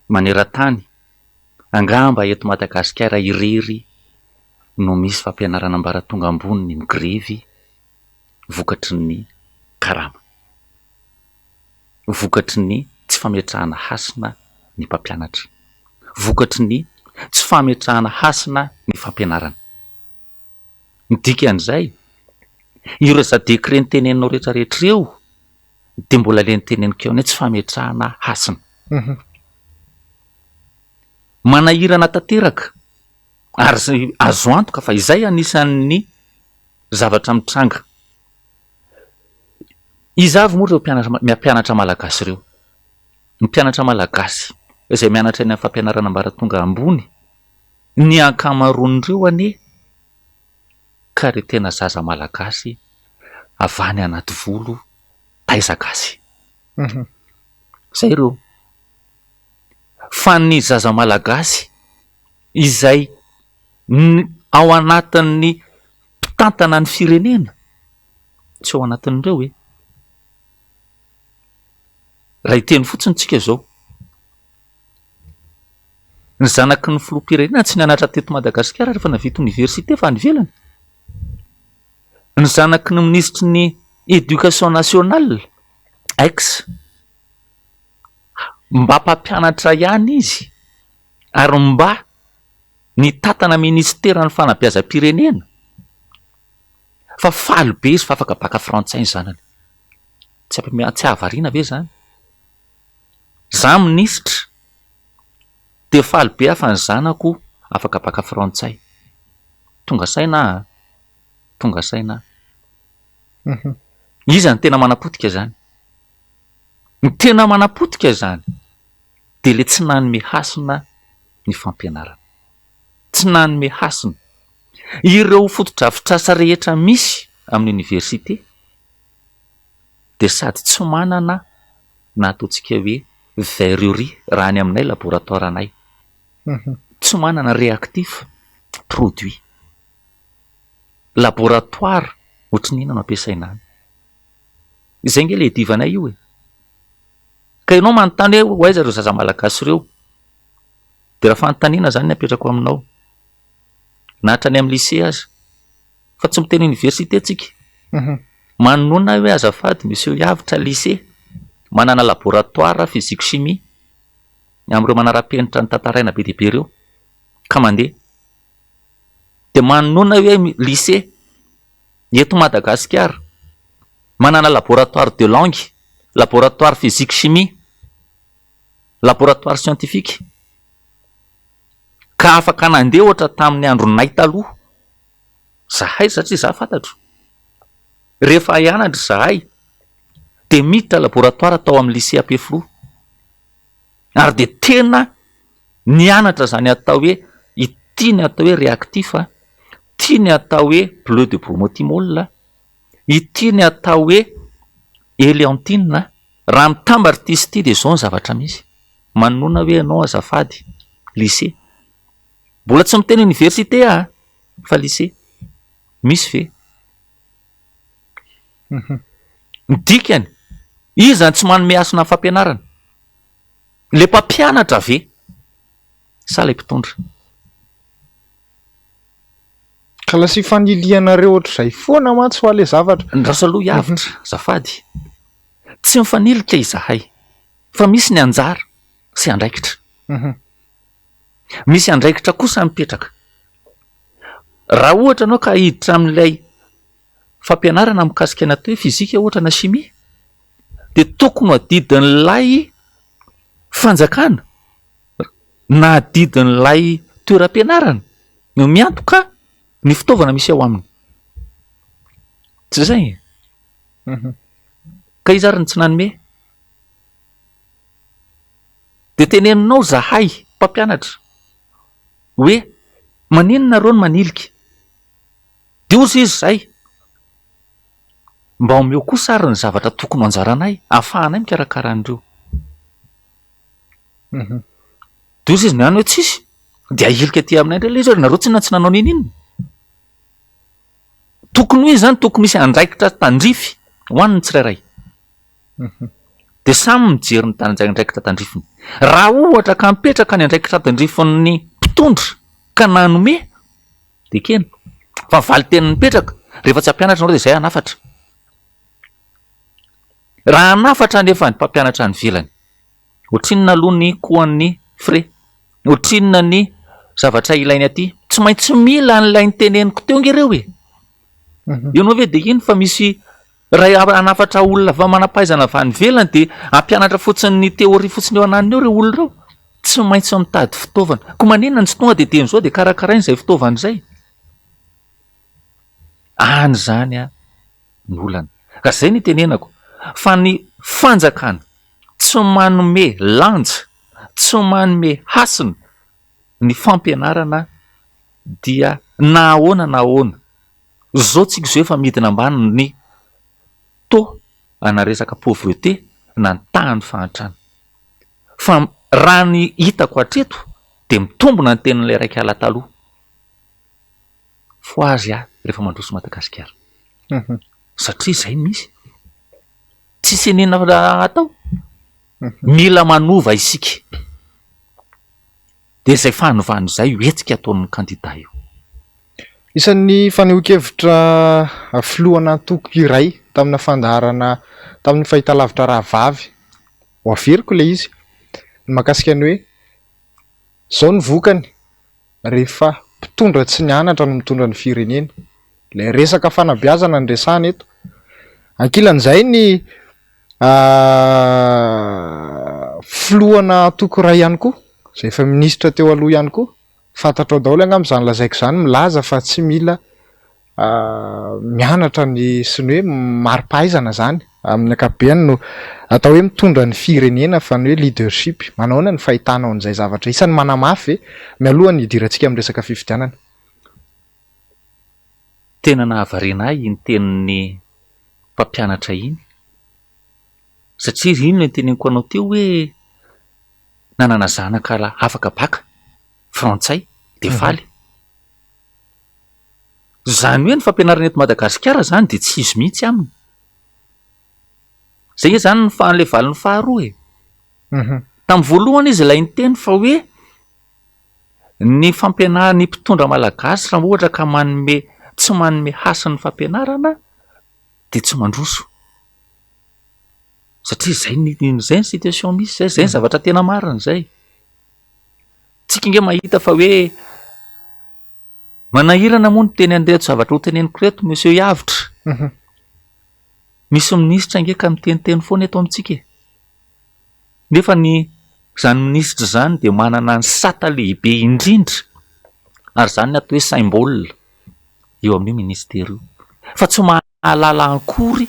maneran-tany angamba eto Madagasikara irery no misy fampianarana ambaratonga ambony ny grevy vokatry ny karama, vokatry ny tsy fametrahana hasina ny mpampianatra, vokatry ny tsy fametrahana hasina ny fampianarana. Ny dikan'izay ireo za décret niteneninao rehetrarehetra eo de mbola le niteneniko eo ny tsy fametrahana hasina. Manahirana tanteraka ary azo antoka fa izay anisan'ny zavatra mitranga. Izavy moa ireo mpianatra malagasy ireo, ny mpianatra malagasy izay mianatra eny amin'ny fampianarana ambaratonga ambony, ny ankamaroan'ireo anie ka re tena zaza malagasy avany anaty volo taizagasy. Zay ireo. Fa ny zaza malagasy izay ao anatin'ny mpitantana ny firenena tsy ao anatin'ireo hoe raha hiteny fotsiny tsika zao ny zanaky ny filoham-pirenena tsy nianatra teto Madagasikara rehefa navita université fa nivelany, ny zanaky ny ministry ny éducation nationale ex mba mpampianatra ihany izy ary mba ny tantana ministera ny fanabeazam-pirenena fa faly be izy fa afaka baka frantsay ny zanany. Tsy ahavariana ve zany? Za ministra de faly be afa ny zanako afaka baka frantsay. Tonga saina. Iza ny tena manapotika zany? Ny tena manapotika zany de le tsy nanome hasina ny fampianarana, tsy nanome hasina ireo fotodrafitrasa rehetra misy amin'ny université de sady tsy manana na ataontsika hoe verrerie raha any aminay laboratoaranay tsy manana réactif produit laboratoire ohatry ny inona no ampiasaina any izay nge le divanay io e ka ianao manontany hoe hoaiza reo zaza malagasy ireo de raha fanontaniana zany ny apetrako aminao na hatrany amin'ny lycée aza fa tsy miteny université tsika manonona hoe azafady monsieur hiavitra lycée manana laboratoire physique chimie am'ireo manara-penitra ny tantaraina be dehibe reo ka mandeha de manonona hoe lycée eto Madagasikara manana laboratoire de langue laboratoire physique chimie laboratoire scientifique ka afaka nandeha ohatra tamin'ny andronay taloha zahay satria za fantatro rehefa hianatra zahay de miditra laboratoire tao amin'ny lycée Ampeflo ary de tena nianatra zany atao hoe ity ny atao hoe réactif ity ny atao hoe bleu de bromotimol ity ny atao hoe éléantine raha mitambatra ty sy ty de zao ny zavatra misy manonona hoe ianao azafady lycée mbola tsy miteny université fa lycée misy ve midikany izany tsy manome asona ny fampianarana le mpampianatra ve sa lay mpitondra ka lasa ifanilianareo ohatr'izay foana mantsy ho ale zavatra ndraso aloha hiavitra zafady tsy mifanilika izahay fa misy ny anjara sy andraikitra misy andraikitra kosa mipetraka raha ohatra anao ka hiditra amin'ilay fampianarana mikasika ny atao hoe fizika ohatra na chimie de tokony adidin'lay fanjakana na adidin'lay toeram-pianarana no miantoka ny fitaovana misy ao aminy tsy zay ka izariny tsy nanome de teneninao zahay mpampianatra hoe maninona reo ny manilika de ozy izy zay mba omeo kosa ary ny zavatra tokony anjaranay ahafahanay mikarakara an'ireo de ozy izy ny any hoe tsisy de ahilika ty aminay ndray le izy nareo tsy nanao ninina tokony hoe zany tokony misy andraikitra tandrify hoaniny tsirairay de samy mijery ny tanjaindraikitra tandrifiny raha ohatra ka mipetraka ny andraikitra tandrifin'ny mpitondra ka nanome de kena fa valy teny mipetraka rehefa tsy hampianatra anao de zay anafatra raha anafatra nefa ny mpampianatra ny velany ohatrinona aloha ny koan'ny frais ohatrinona ny zavatra ilainy aty tsy maintsy mila n'ilay ny teneniko teo nge reo e ianao ve de iny fa misy raha anafatra olona va manampahaizana va ny velany de ampianatra fotsiny ny teoria fotsiny eo ananiny eo reo olona reo tsy maintsy mitady fitaovana ko maninona ny tsy tonga de ten'izao de karakarainy zay fitaovana zay any zany ny olana ka zay ny tenenako fa ny fanjakana tsy manome lanja tsy manome hasina ny fampianarana dia na ahoana na ahoana zao tsika zao efa midina ambany ny to ana resaka pauvreté na ny tahany fahantrana fa raha ny hitako hatreto de mitombona ny tenin'ilay raiky ala taloha fo azy rehefa mandroso Madagasikara satria zay misy tsy senena atao mila manova isika de zay fahanovany zay hoetsika ataon'ny kandida io isan'ny fanehoan-kevitra filohana antoko iray tamina fandaharana tamin'ny fahitalavitra rahavavy ho averiko le izy ny mahakasika ny hoe zao ny vokany rehefa mpitondra tsy nianatra no mitondra ny firenena le resaka fanabeazana ny resahana eto ankilan'izay ny filohana antoko iray ihany koa zay efa minisitra teo aloha ihany koa fantatrao daholo angamb'izany lazaiko zany milaza fa tsy mila mianatra ny sy ny hoe mari-pahaizana zany amin'ny akabeany no atao hoe mitondra ny firenena fa ny hoe leadership manaona ny fahitanao an'izay zavatra isan'ny manamafy mialoha ny idirantsika amin'ny resaka fifidianana tena nahavarena ahy ny tenin'ny mpampianatra iny satria rino ny teneniko anao teo hoe nanana zanaka afaka baka frantsay de faly. Zany hoe ny fampianarana eto Madagasikara zany de tsy izy mihitsy aminy. Zay hoe zany le valiny faharoa e. Tamin'ny voalohany izy ilay ny teny fa hoe ny fampianarana ny mpitondra malagasy raha ohatra ka tsy manome hasin'ny fampianarana de tsy mandroso. Satria zay ny situation misy zay ny zavatra tena marina zay. Tsika nge mahita fa hoe manahirana moa ny teny andeto zavatra ho teneniko reto monsieur Yavitra. Misy minisitra nge ka miteniteny foana eto amintsika e. Nefa zany minisitra zany de manana ny sata lehibe indrindra ary zany ny atao hoe symbole eo amin'io ministera io, fa tsy mahalala akory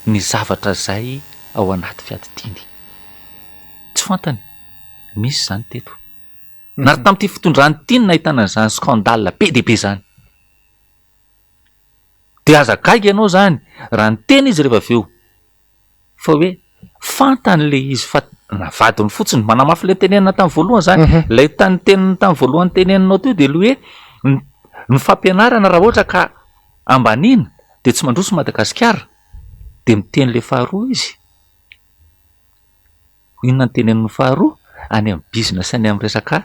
ny zavatra zay ao anaty fiadidiny. Tsy fantany misy zany teto. Nary tamin'ity fitondrany ity ny nahitana zany scandale be de be zany. De aza gaga ianao zany raha ny tena izy rehefa avy eo fa hoe fantany le izy fa navadiny fotsiny, manamafy le tenenina tamin'ny voalohany zany. Lay tenenina tamin'ny voalohany teneninao teo de hoe ny fampianarana raha ohatra ka ambanina de tsy mandroso Madagasikara. De miteny le faharoa izy. Inona ny tenenin'ny faharoa? Any amin'ny business, any amin'ny resaka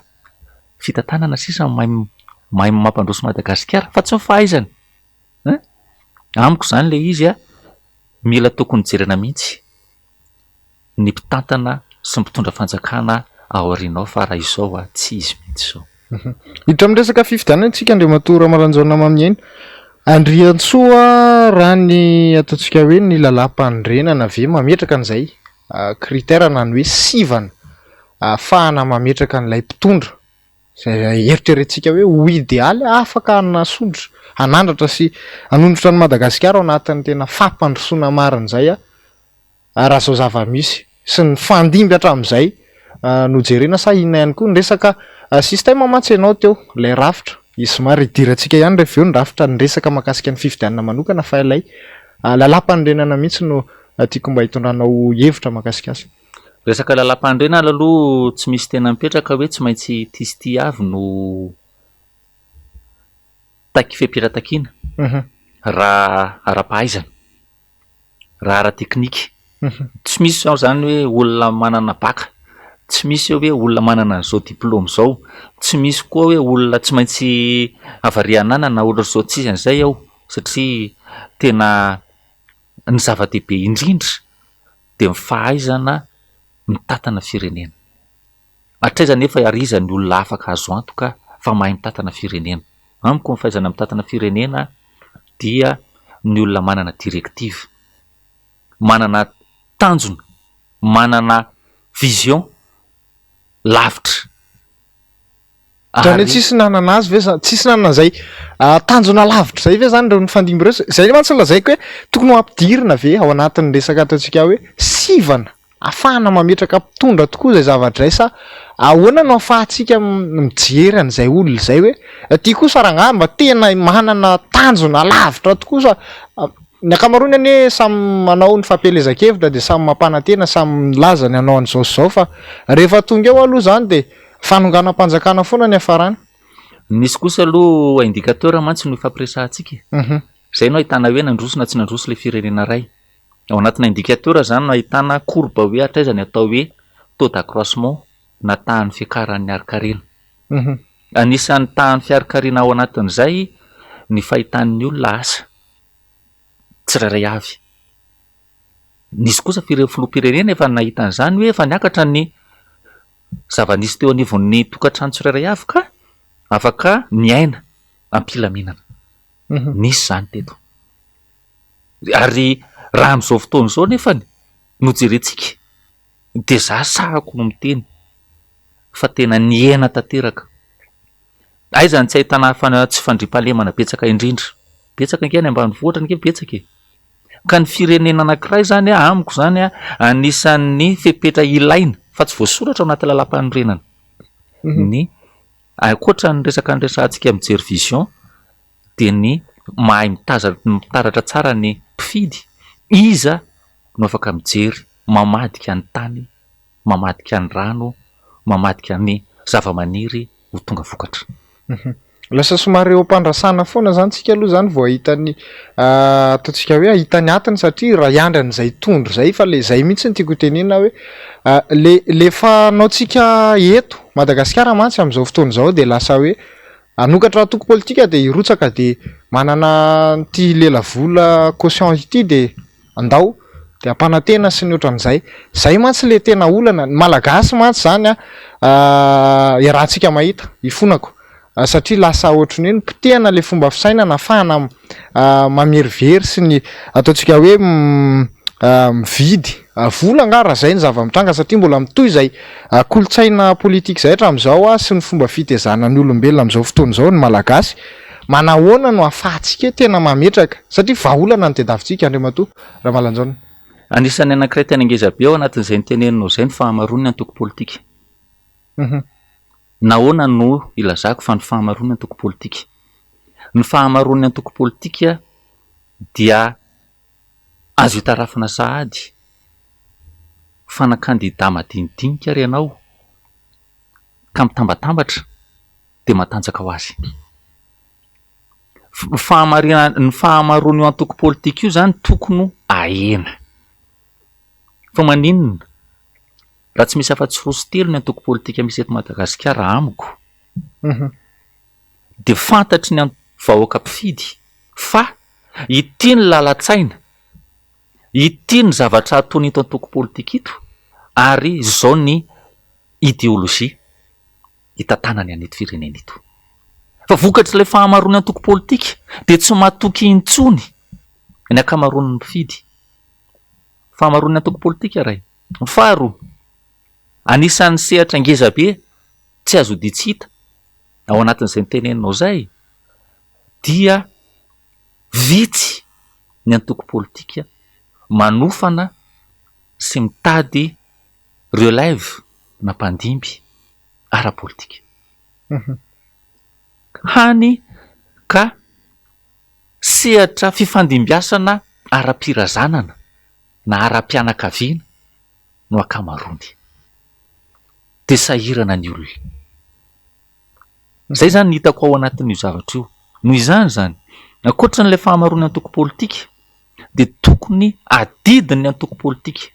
fitantanana sisa mahay mampandroso Madagasikara fa tsy ny fahaizany. Amiko zany le izy mila tokony jerena mihitsy ny mpitantana sy mpitondra fanjakana ao aorianao fa raha izao tsy izy mihitsy zao. Hiditra amin'ny resaka fifidianana antsika Andriamatora Malanjaona Maminiaina. Andriantsoa raha ny ataontsika hoe ny lalam-pandrenana ve mametraka an'izay critère na ny hoe sivana ahafahana mametraka an'ilay mpitondra zay eritreretintsika hoe ho idealy afaka anasondra anandratra sy anondratra ny Madagasikara ao anatin'ny tena fampandrosoana marin'izay raha zao zava-misy sy ny fandimby hatramin'izay no jerena sa inona ihany koa ny resaka système mantsy ianao teo ilay rafitra izy somary idirantsika ihany rehefa eo ny rafitra ny resaka mahakasika ny fifidianana manokana fa ilay lalam-pandrenana mihitsy no tiako mba hitondranao hevitra mahakasika azy. Resaka lalam-pandrenana aloha tsy misy tena mipetraka hoe tsy maintsy tisty avy no fiampiran-takiana raha ara-pahaizana, raha ara-teknika. Tsy misy ao zany hoe olona manana baka, tsy misy hoe olona manana an'izao diplôma zao, tsy misy koa hoe olona tsy maintsy avarianana na olona zao tsisy an'izay ao, satria tena ny zava-dehibe indrindra de mifahaizana mitantana firenena. Hatraiza nefa arizan'ny olona afaka azo antoka fa mahay mitantana firenena. Amiko ny fahaizana mitantana firenena dia ny olona manana directive, manana tanjona, manana vision lavitra. Zany tsisy nanana azy ve tsisy nanana zay tanjona lavitra zay ve zany reo ny fandimby reo zay mantsy lazaiko hoe tokony ho ampidirina ve ao anatin'ny resaka ataontsika hoe sivana ahafahana mametraka mpitondra tokoa zay zavatra zay sa ahoana no ahafahantsika mijery an'izay olona zay hoe ty kosa rangamba tena manana tanjona lavitra tokoa sa ny akamaroany anie samy manao ny fampielezan-kevitra de samy mampanantena samy milaza ny anao an'izao zao fa rehefa tonga eo aloha zany de fanonganam-panjakana foana ny afarany. Nisy kosa aloha indicateur mantsy no ifampiresahantsika. Zay no ahitana hoe nandroso na tsy nandroso le firenena ray. Ao anatina indicateur zany no ahitana courbe hoe hatraiza ny atao hoe taux d'accroissement na tahan'ny fiakaran'ny arikarena. Anisan'ny tahan'ny fiarikarena ao anatin'izay ny fahitan'ny olona asa tsirairay avy. Nisy kosa filoham-pirenena efa nahita an'izany hoe efa niakatra ny zava-nisy teo anivon'ny tokantrano tsirairay avy ka afaka miaina am-pilaminana. Nisy zany teto. Ary raha amin'izao fotoana izao nefany no jerentsika de za sahako no miteny fa tena niaina tanteraka. Aizany tsy ahitana tsy fandriam-pahalemana betsaka indrindra. Betsaka ange any ambanivohitra ange betsaka e. Ka ny firenena anankiray zany amiko zany anisan'ny fepetra ilaina fa tsy voasoratra ao anaty lalam-pandrenana. Ny ankoatra ny resaka andresantsika mijery vision de ny mahay mitaratra tsara ny mpifidy iza no afaka mijery mamadika ny tany, mamadika ny rano, mamadika ny zava-maniry ho tonga vokatra. Lasa somary eo ampandrasana foana zany tsika aloha zany vao ahitany ataontsika hoe ahitany atiny satria raha iandrany zay tondro zay fa le zay mihitsy ny tiako tenena hoe le fanaotsika eto Madagasikara mantsy amin'izao fotoana izao de lasa hoe anokatra toko politika de irotsaka de manana ty lela vola caution ity de andao de ampanantena sy ny ohatran'izay. Zay mantsy le tena olana ny malagasy mantsy zany iarahantsika mahita ifonako. Satria lasa ohatrany hoe nipotehana le fomba fisainana afahana mamerivery sy ny ataontsika hoe mividy vola angara zay ny zava-mitranga satria mbola mitoy zay kolotsaina politika zay hatramin'izao sy ny fomba fitezana ny olombelona amin'izao fotoana izao ny malagasy manahoana no ahafahantsika tena mametraka satria vahaolana ny tediavintsika Andriamatoa Ramalanjaona. Anisan'ny anankiray tena ngeza be ao anatin'izay niteneninao izay ny fahamaroany ny antoko politika. Nahoana no ilazako fa ny fahamaroany ny antoko politika. Ny fahamaroany ny antoko politika dia azo hitarafina sahady fanakandida madinidinika ary ianao ka mitambatambatra de matanjaka ho azy. Ny fahamaroany io antoko politika io zany tokony ahena. Fa maninona raha tsy misy afa-tsy roa sy telo ny antoko politika misy eto Madagasikara amiko de fantatry ny vahoaka mpifidy fa ity ny lalatsaina, ity ny zavatra ataony ito antoko politika ito ary zao ny ideolojia hitantanany an'ito firenena ito. Fa vokatry le fahamaroany antoko politika de tsy matoky intsony ny akamaroan'ny mpifidy. Fahamaroany antoko politika ray. Faharoa, anisan'ny sehatra ngeza be tsy azo ditsita ao anatin'izay niteneninao zay dia vitsy ny antoko politika manofana sy mitady relève na mpandimby ara-politika. Hany ka sehatra fifandimbiasana ara-pirazanana na ara-pianakaviana no akamarony de sahirana ny olona. Zay zany hitako ao anatin'io zavatra io. Noho izany zany ankoatran'ilay fahamaroany antoko politika de tokony adidiny ny antoko politika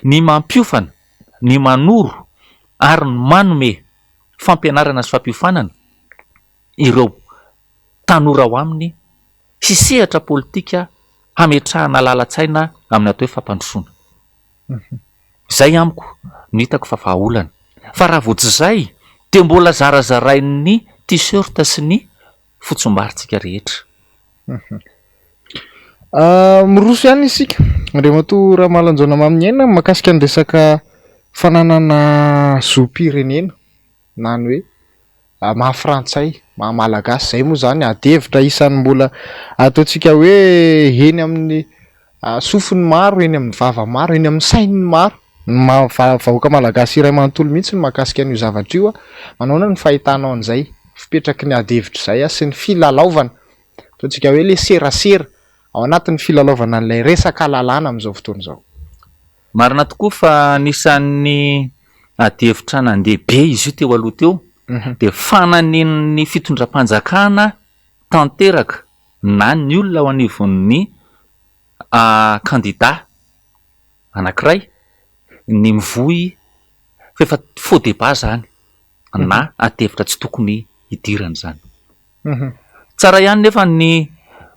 ny mampiofana, ny manoro ary ny manome fampianarana sy fampiofanana ireo tanora ao aminy hisehatra politika hametrahana lalatsaina amin'ny atao hoe fampandrosoana. Zay amiko no hitako fa vahaolana. Fa raha vao tsy zay de mbola zarazarain'ny t-shirt sy ny fotsombaritsika rehetra. Miroso ihany isika Andriamatoa Ramalanjaona Maminiaina mahakasika ny resaka fananana zom-pirenena na ny hoe maha-frantsay, maha-malagasy zay moa zany adevitra isan'ny mbola ataontsika hoe eny amin'ny sofiny maro, eny amin'ny vava maro, eny amin'ny sainy maro vahoaka malagasy iray manontolo mihitsy ny mahakasika an'io zavatra io manaona ny fahitanao an'izay fipetraky ny adevitra zay sy ny filalaovana ataontsika hoe le serasera ao anatin'ny filalaovana an'ilay resaka lalàna amin'izao fotoana izao. Marina tokoa fa anisan'ny adevitra nandeha be izy io teo aloha teo de fananin'ny fitondram-panjakana tanteraka na ny olona ao anivon'ny kandida anankiray ny mivoy fa efa faux débat zany na adevitra tsy tokony hidirana zany. Tsara ihany nefa ny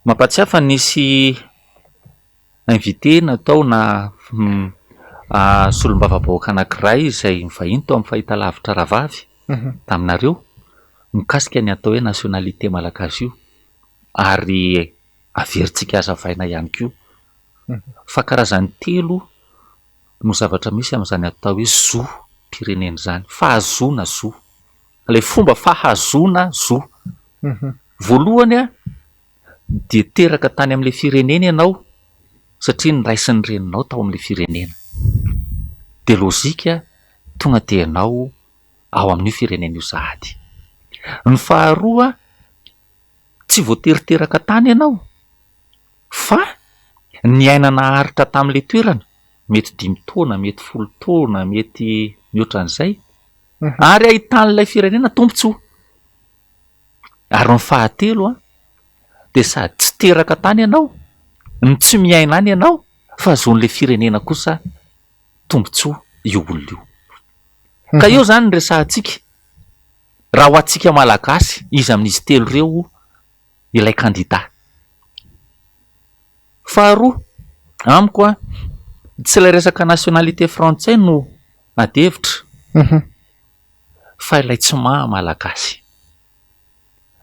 mampatsiahy fa nisy invité natao na solom-bava-bahoaka anankiray izay mivahiny tao amin'ny fahitalavitra Ravavy taminareo mikasika ny atao hoe nationalité malagasy io ary averintsika azavaina ihany koa fa karazany telo no zavatra misy amin'izany atao hoe zo pirenena zany, fahazona zo, ilay fomba fahazona zo. Voalohany de teraka tany amin'ilay firenena ianao satria niraisin'ny reninao tao amin'ilay firenena de lozika tonga de ianao ao amin'io firenena io sahady. Ny faharoa tsy voateriteraka tany ianao fa ny aina naharitra tamin'ilay toerana mety 5 taona, mety 10 taona, mety mihoatran'izay, ary ahitan'ilay firenena tombontsoa. Ary ny fahatelo de sady tsy teraka tany ianao, ny tsy miaina any ianao, fa zon'le firenena kosa tombontsoa io olona io. Ka eo zany ny resahantsika raha ho antsika malagasy izy amin'izy telo ireo ilay kandida. Faharoa amiko tsy ilay resaka nationalité frantsay no adevitra fa ilay tsy maha malagasy,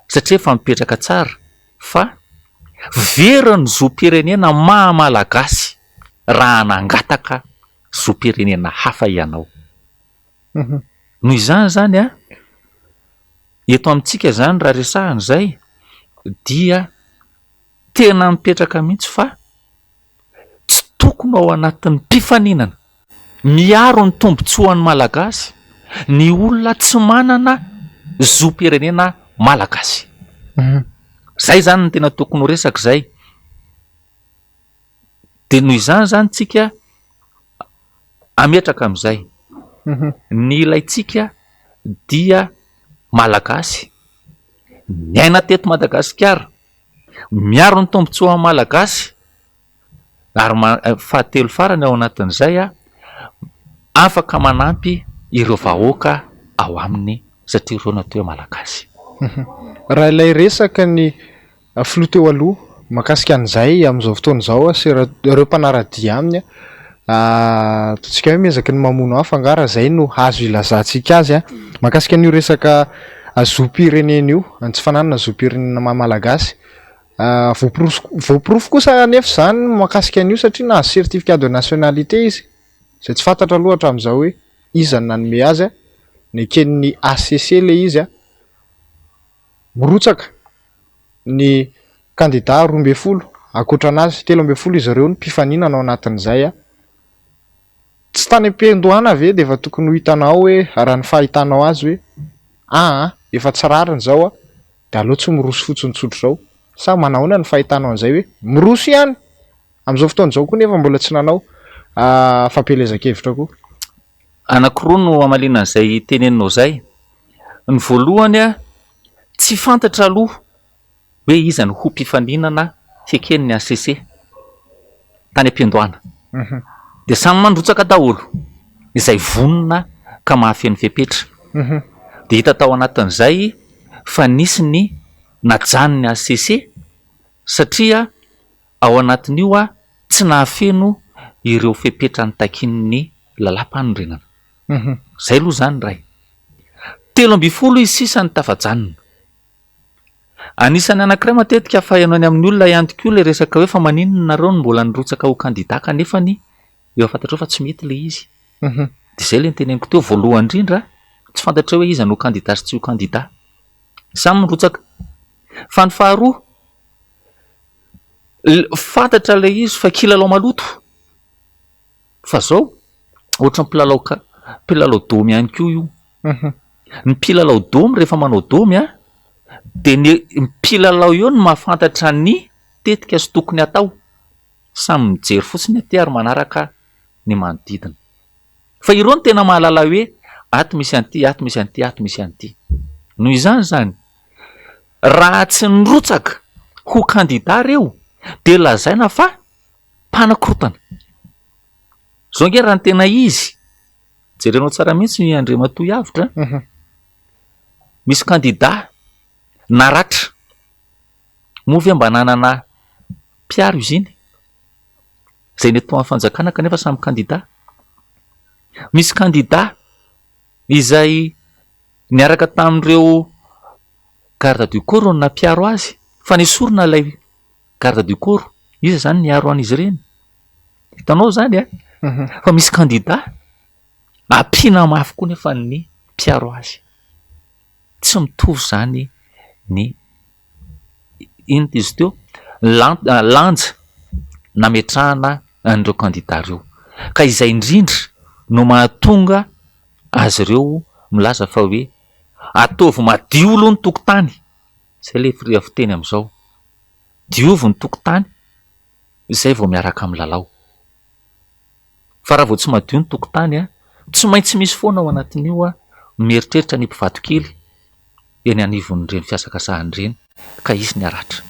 satria efa mipetraka tsara fa veriny zoam-pirenena maha malagasy raha anangataka zoam-pirenena hafa ianao. Noho izany zany eto amintsika zany raha resahan'izay dia tena mipetraka mihitsy fa tsy tokony ao anatin'ny mpifaninana miaro ny tombontsoan'ny malagasy ny olona tsy manana zoam-pirenena malagasy. Zay zany ny tena tokony ho resaka zay. De noho izany zany tsika ametraka amin'izay. Ny ilaitsika dia malagasy, miaina teto Madagasikara, miaro ny tombontsoa malagasy, ary fahatelo farany ao anatin'izay afaka manampy ireo vahoaka ao aminy satria ireo natao hoe malagasy. Raha ilay resaka ny filoha teo aloha mahakasika an'izay amin'izao fotoana izao sy ireo mpanaradia aminy ataontsika hoe mezaky ny mamono hafa angara zay no azo ilazantsika azy mahakasika an'io resaka zoam-pirenena io, tsy fananana zoam-pirenena malagasy. Voaporofo kosa anefa zany mahakasika an'io satria nahazo certificat de nationalité izy, izay tsy fantatra loatra amin'izao hoe iza ny nanome azy ny eken'ny ACC le izy mirotsaka ny kandida 12 akoatranazy 13 izy ireo ny mpifaninana ao anatin'izay tsy tany am-piandohana ve de efa tokony ho hitanao hoe raha ny fahitanao azy hoe efa tsy rariny zao de aleo tsy miroso fotsiny tsotro zao. Sa manahoana ny fahitanao an'izay hoe miroso ihany amin'izao fotoana izao koa nefa mbola tsy nanao fampelezan-kevitra koa. Anankiroa no amaliana an'izay teneninao zay. Ny voalohany tsy fantatra aloha hoe iza ny ho mpifaninana feken'ny ACC tany am-piandohana. De samy mandrotsaka daholo izay vonona ka mahafeno fepetra. De hita tao anatin'izay fa nisy ny najanony ACC satria ao anatin'io tsy nahafeno ireo fepetra ny takin'ny lalam-panorenana. Zay aloha zany ray. 13 izy sisa ny tafajanona. Anisan'ny anankiray matetika fahaino any amin'ny olona ihany koa le resaka hoe fa maninona nareo no mbola nirotsaka ho kandida kanefa ny eo fantatrao fa tsy mety le izy. De zay le teneniko teo voalohany indrindra tsy fantatrao hoe iza no kandida sy tsy ho kandida. Samy mirotsaka. Fa ny faharoa fantatra le izy fa kilalao maloto. Fa zao ohatra mpilalao domy ihany koa io. Ny mpilalao domy rehefa manao domy de ny mpilalao eo no mahafantatra ny tetika sy tokony atao. Samy mijery fotsiny aty ary manaraka ny manodidina. Fa ireo no tena mahalala hoe ato misy an'ity, ato misy an'ity, ato misy an'ity. Noho izany zany raha tsy nirotsaka ho kandida reo de lazaina fa mpanakorotana. Zao nge raha ny tena izy jerenao tsara mihitsy ny Andriamatoa Yavitra. Misy kandida naratra movie mba nanana mpiaro izy iny zay neto amin'ny fanjakana kanefa samy kandida. Misy kandida izay niaraka tamin'ireo garde du corps no nampiaro azy fa nisorona ilay garde du corps izy zany niaro an'izy ireny. Hitanao zany fa misy kandida ampiana mafy koa nefa ny mpiaro azy. Tsy mitovy zany ny ino izy teo lanja nametrahana an'ireo kandida ireo. Ka izay indrindra no mahatonga azy ireo milaza fa hoe ataovy madio ny tokotany. Zay le fiteny amin'izao. Diovy ny tokotany izay vao miaraka amin'ny lalao. fa raha vao tsy madio ny tokotany a tsy maintsy misy foana ao anatin'io a mieritreritra ny mpivato kely eny anivon'ireny fiasakasahan'ireny ka izy ny aratra.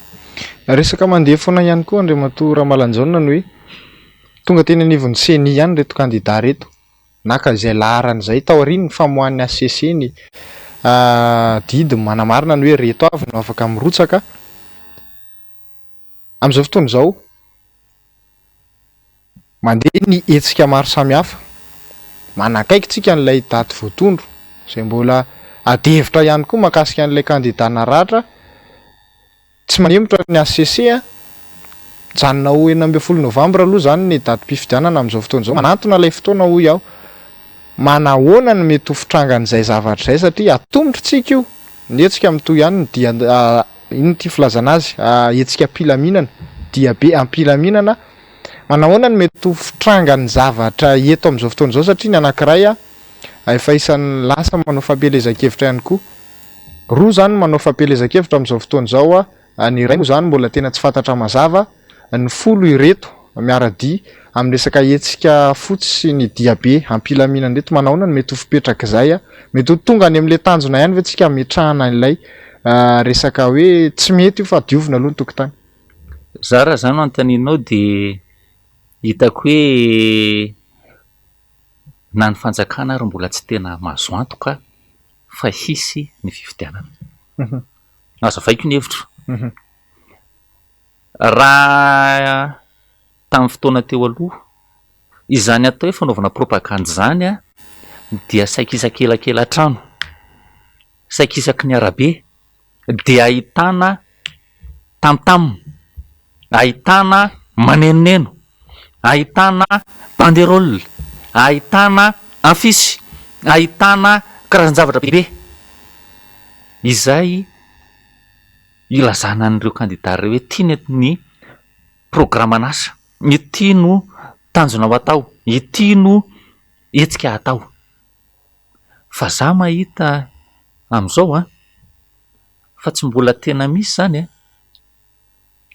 Resaka mandeha foana ihany koa Andriamatoa Ramalanjaona ny hoe tonga teny anivon'ny CENI ihany reto kandida reto naka izay laharan'izay tao aoriany ny famoahan'ny ACC ny didy manamarina ny hoe reto avy no afaka mirotsaka amin'izao fotoana izao mandeha ny hetsika maro samihafa manakaiky tsika n'ilay daty voatondro izay mbola adevitra ihany koa mahakasika an'ilay kandida naratra tsy manemotra ny ACC a janona ho 9 Novambra aloha zany ny daty mpifidianana amin'izao fotoana izao manantona ilay fotoana hoy aho manahoana ny mety ho fitrangan'izay zavatra izay satria atombotra tsika io ny hetsika mitoy ihany ny dia ino ty filazana azy hetsika ampilaminana dia be ampilaminana manahoana ny mety ho fitrangany zavatra eto amin'izao fotoana izao satria ny anankiray a efa isan'ny lasa manao fampelezan-kevitra ihany koa roa zany manao fampelezan-kevitra amin'izao fotoana izao a ny iray moa zany mbola tena tsy fantatra mazava ny folo ireto miara-dia amin'ny resaka hetsika fotsy sy ny diabe ampilaminana reto manahoana ny mety ho fipetraka izay a mety ho tonga any amin'ilay tanjona ihany ve tsika metrahana an'ilay resaka hoe tsy mety io fa diovina aloha ny tokotany. Za raha zany anontanianao de hitako hoe na ny fanjakana ary mbola tsy tena mahazo antoka fa hisy ny fifidianana. Azavaiko ny hevitro. Raha tamin'ny fotoana teo aloha izany atao hoe fanaovana propaganda zany a dia saikisakelakelatra trano saikisaky ny arabe dia ahitana tamtam, ahitana manenoneno, ahitana banderole, ahitana afisy, ahitana karazan-javatra bebe izay ilazana an'ireo kandida ireo hoe ity ny programa an'asa, ity no tanjona ho atao, ity no hetsika atao. Fa za mahita amin'izao a fa tsy mbola tena misy zany a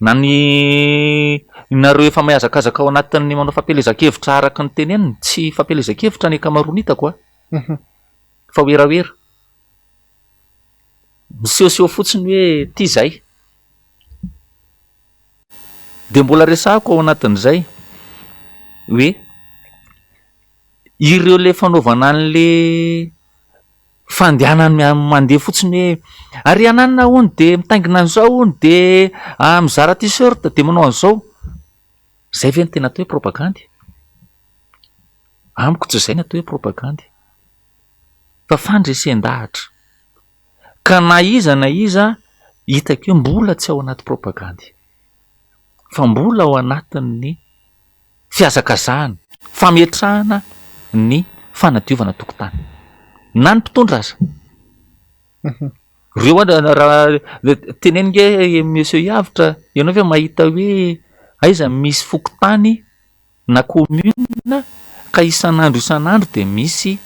na ny nareo efa mahazakazaka ao anatin'ny manao fampelezan-kevitra araka ny teneniny tsy fampelezan-kevitra ny ankamaroany hitako a fa oeraoera misehoseho fotsiny hoe ity zay de mbola resahako ao anatin'izay hoe ireo le fanaovana an'le fandehanany mandeha fotsiny hoe ary ananina hony de mitaingina an'izao hony de mizara t-shirt de manao an'izao zay ve ny tena atao hoe propagandy? Amiko tsy zay ny atao hoe propagandy fa fandresen-dahatra ka na iza hitako hoe mbola tsy ao anaty propagandy fa mbola ao anatin'ny fiazakazahana fametrahana ny fanadiovana tokotany na ny mpitondra aza reo raha tenenige monsieur Yavitra ianao ve mahita hoe aiza misy fokotany na commune ka isan'andro de misy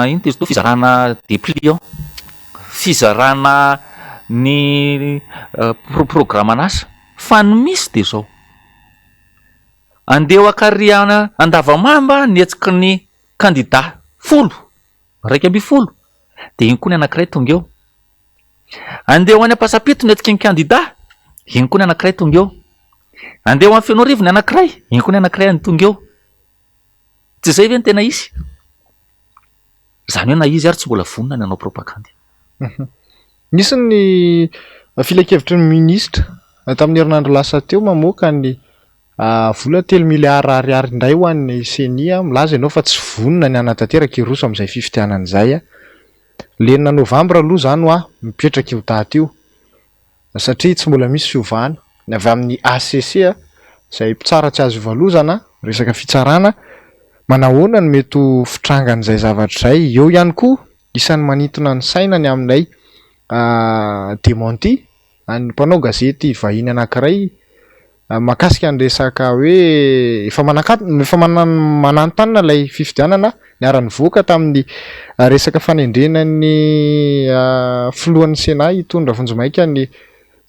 ino tezo fizarana dépliant fizarana ny programme an'asa fa ny misy de zao andeha ho akariana andavamamba ny hetsiky ny kandida 10 120 de iny koa ny anankiray tonga eo andeha ho any am-pasapito ny hetsiky ny kandida iny koa ny anankiray tonga eo andeha ho amin'ny Fianorivo ny anankiray iny koa ny anankiray any tonga eo tsy zay ve ny tena izy zany hoe na izy ary tsy mbola vonona ny anao propagandy. Misy ny filakevitry ny ministra tamin'ny herinandro lasa teo mamoaka ny vola 3 miliara ariary indray ho an'ny CENI milaza ianao fa tsy vonona ny anatanteraka iroso amin'izay fifidianan'izay a lenina Novambra aloha zany ho mipetraka io daty io satria tsy mbola misy fiovahana ny avy amin'ny ACC izay mpitsara tsy azo ivalozana resaka fitsarana manahoana ny mety ho fitrangan'izay zavatra izay eo ihany koa isan'ny manintona ny sainany aminay démenti ny mpanao gazety vahiny anankiray mahakasika ny resaka hoe efa manantanina ilay fifidianana niara-ny voaka tamin'ny resaka fanendrenan'ny filohan'ny Sénat hitondra vonjomaika ny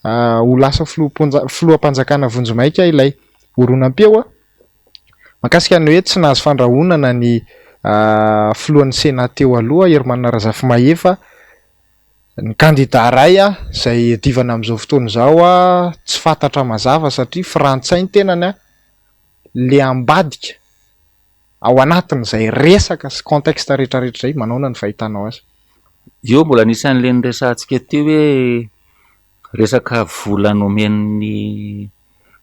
ho lasa filoham-panjakana vonjomaika ilay Oronampeo Mahakasika ny hoe tsy nahazo fandrahonana ny filohan'ny sena teo aloha Hermanna Razafimahefa, ny kandida ray izay divana amin'izao fotoana izao tsy fantatra mazava satria frantsay ny tenany le ambadika ao anatin'izay resaka sy contexte rehetrarehetra izay. Manaona ny fahitanao azy? Io mbola anisan'le niresantsika teo hoe resaka vola nomen'ny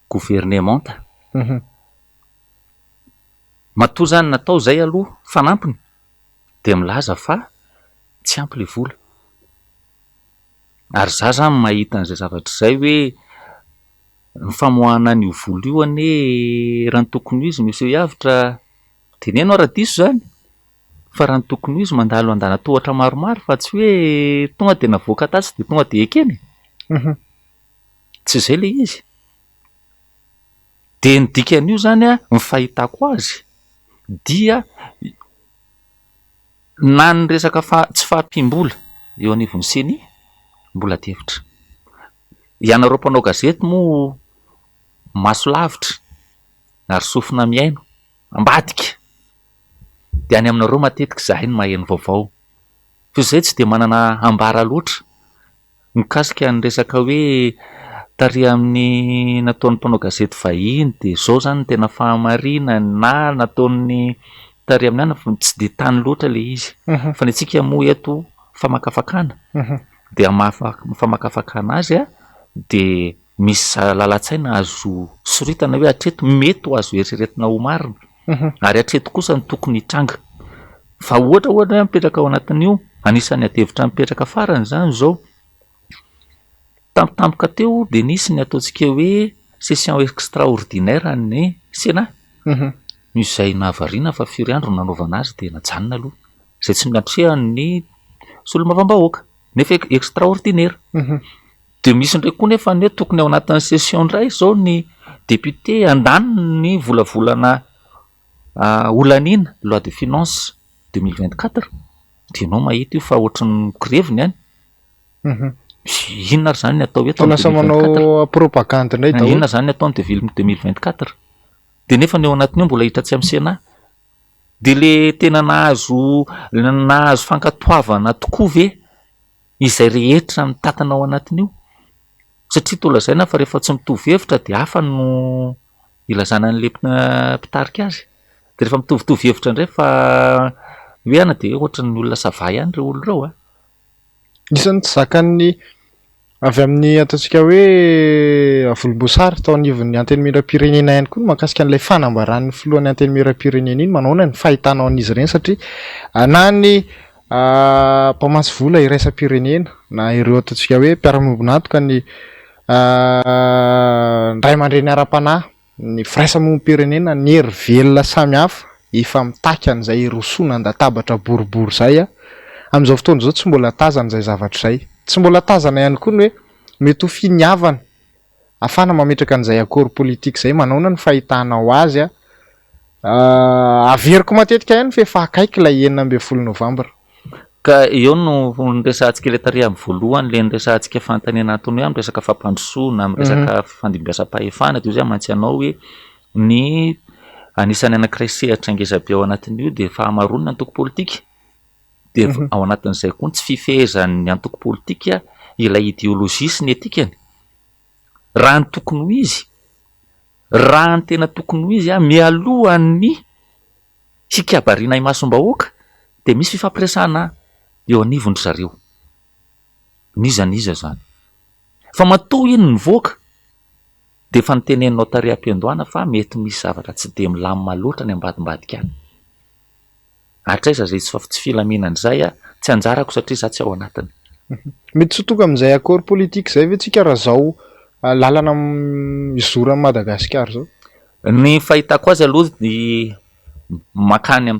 gouvernemanta. Matoa zany natao zay aloha fanampiny de milaza fa tsy ampy le vola. Ary za zany mahita an'izay zavatra izay hoe ny famoahana an'io vola io anie raha ny tokony ho izy misy hiavitra teneno ara-diso zany, fa raha ny tokony ho izy mandalo andana tohatra maromaro fa tsy hoe tonga de navoaka tasy de tonga de ekeny. Tsy izay le izy. De ny dikan'io zany ny fahitako azy dia na ny resaka tsy fahampiam-bola eo anivon'ny CENI mbola tefitra. Ianareo mpanao gazety moa maso lavitra ary sofina miaino ambadika, de any aminareo matetika zahay ny maheno vaovao, fa izay tsy de manana ambara loatra mikasika ny resaka hoe tary amin'ny nataon'ny mpanao gazety vahiny de zao zany tena fahamarinany na nataon'ny tary amin'ny tsy de tany loatra le izy. Fa ny antsika moa eto famakafakana de famakafakana azy de misy lalatsaina azo soritana hoe hatreto mety ho azo eritreretina ho marina, ary hatreto kosa ny tokony hitranga. Fa ohatra hoe mipetraka ao anatin'io, anisan'ny adevitra mipetraka farany zany zao tampotampoka teo de nisy ny ataontsika hoe session extraordinaire ny Sénat. Izay nahavariana fa firy andro nanaovana azy de najanona aloha, izay tsy natrehan'ny solombavambahoaka nefa extraordinaire. De misy ndraiky koa nefa ny tokony ao anatin'ny session iray zao ny député andaniny ny volavolana olanina loi de finance 2024 de ianao mahita io fa ohatran'ny greviny any. Inona zany atao eto lasa manao propagande indray daholo. Inona zany atao ny 2024 de nefa ny ao anatin'io mbola hita tsy amin'ny Sénat. De le tena nahazo fankatoavana tokoa ve izay rehetra mitantana ao anatin'io, satria toa lazaina fa rehefa tsy mitovy hevitra de hafa no ilazana an'le mpitarika azy. De rehefa mitovitovy hevitra indray fa hoe ana de ohatran'ny olona savay ihany reo olo reo. Isan'ny tsy zakan'ny avy amin'ny ataontsika hoe volomboasary tao anivon'ny antenimieram-pirenena ihany koa mahakasika an'ilay fanambaran'ny filohan'ny antenimieram-pirenena iny. Manaona ny fahitanao an'izy ireny satria na ny mpamatsy vola iraisam-pirenena na ireo ataontsika hoe mpiara-miombonantoka ny ray aman-dreny ara-panahy, ny firaisamonim-pirenena, ny hery velona samihafa efa mitaky an'izay rosoana andatabatra boribory zay amin'izao fotoana izao tsy mbola tazana izay zavatra izay. Tsy mbola tazana ihany koa ny hoe mety ho finiavana afana mametraka an'izay akôro politika izay. Manaona ny fahitanao azy averiko matetika ihany fa efa akaiky ilay 9 Novambra. Ka eo no niresantsika le tary amin'ny voalohany le niresantsika fanontaniana antony hoe amin'ny resaka fampandrosoana, amin'ny resaka fandimbiasam-pahefana de zay mantsy anao hoe ny anisan'ny anankiray sehatra ngezabe ao anatin'io de fahamaronana ny antoko politika. De ao anatin'izay koa tsy fifehezan'ny antoko politika ilay idéologie sy ny etikany. Raha ny tokony ho izy, raha ny tena tokony ho izy mialohan'ny hikabariana imasom-bahoaka de misy fifampiresahana eo anivon'ny zareo. Nizaniza zany. Fa matoa iny nivoaka de fa niteneninao tary am-piandohana fa mety misy zavatra tsy de milamina loatra ny ambadimbadika any. Hatraiza zay tsy filaminan'izay tsy anjarako satria za tsy ao anatiny. Mety tsy tonga amin'izay akôro politika izay ve tsika raha zao lalana izoran'i Madagasikara zao? Ny fahitako azy aloha ny makany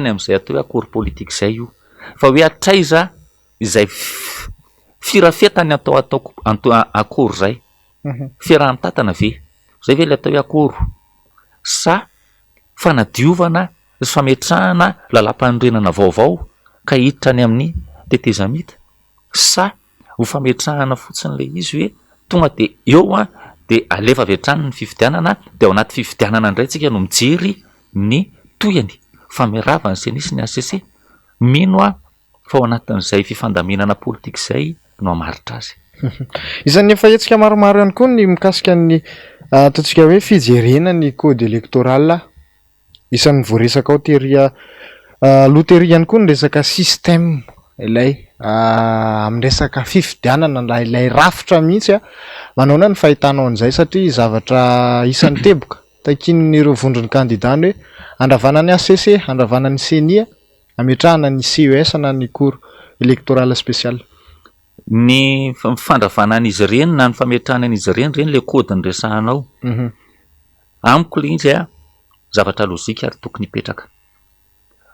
amin'izay atao hoe akôro politika izay io. Fa hoe hatraiza izay firafetany atao akôro zay. Fiaraha-mitantana ve? Zay ve le atao hoe akôro? Sa fanadiovana sy fametrahana lalam-panorenana vaovao ka hiditra any amin'ny tetezamita? Sa ho fametrahana fotsiny le izy hoe tonga de eo de alefa avy hatrany ny fifidianana de ao anaty fifidianana indray tsika no mijery ny toyany fameravany CENI sy ny ACC. Mino a fa ao anatin'izay fifandaminana politika izay no amaritra azy. Isan'ny efa hetsika maromaro ihany koa ny mikasika ny ataontsika hoe fijerena ny code électoral. Isan'ny voaresaka ao teria loteria ihany koa ny resaka système ilay amin'ny resaka fifidianana ilay rafitra mihitsy manaona ny fahitanao an'izay satria zavatra isan'ny teboka takin'ireo vondron'ny kandidany hoe andravana ny ACC, andravana ny CENI, ametrahana ny CES na ny cour électoral spécial. Ny fandravana an'izy ireny na ny fametrahana an'izy ireny le code ny resahanao. Amiko le izy zavatra lôjika ary tokony hipetraka.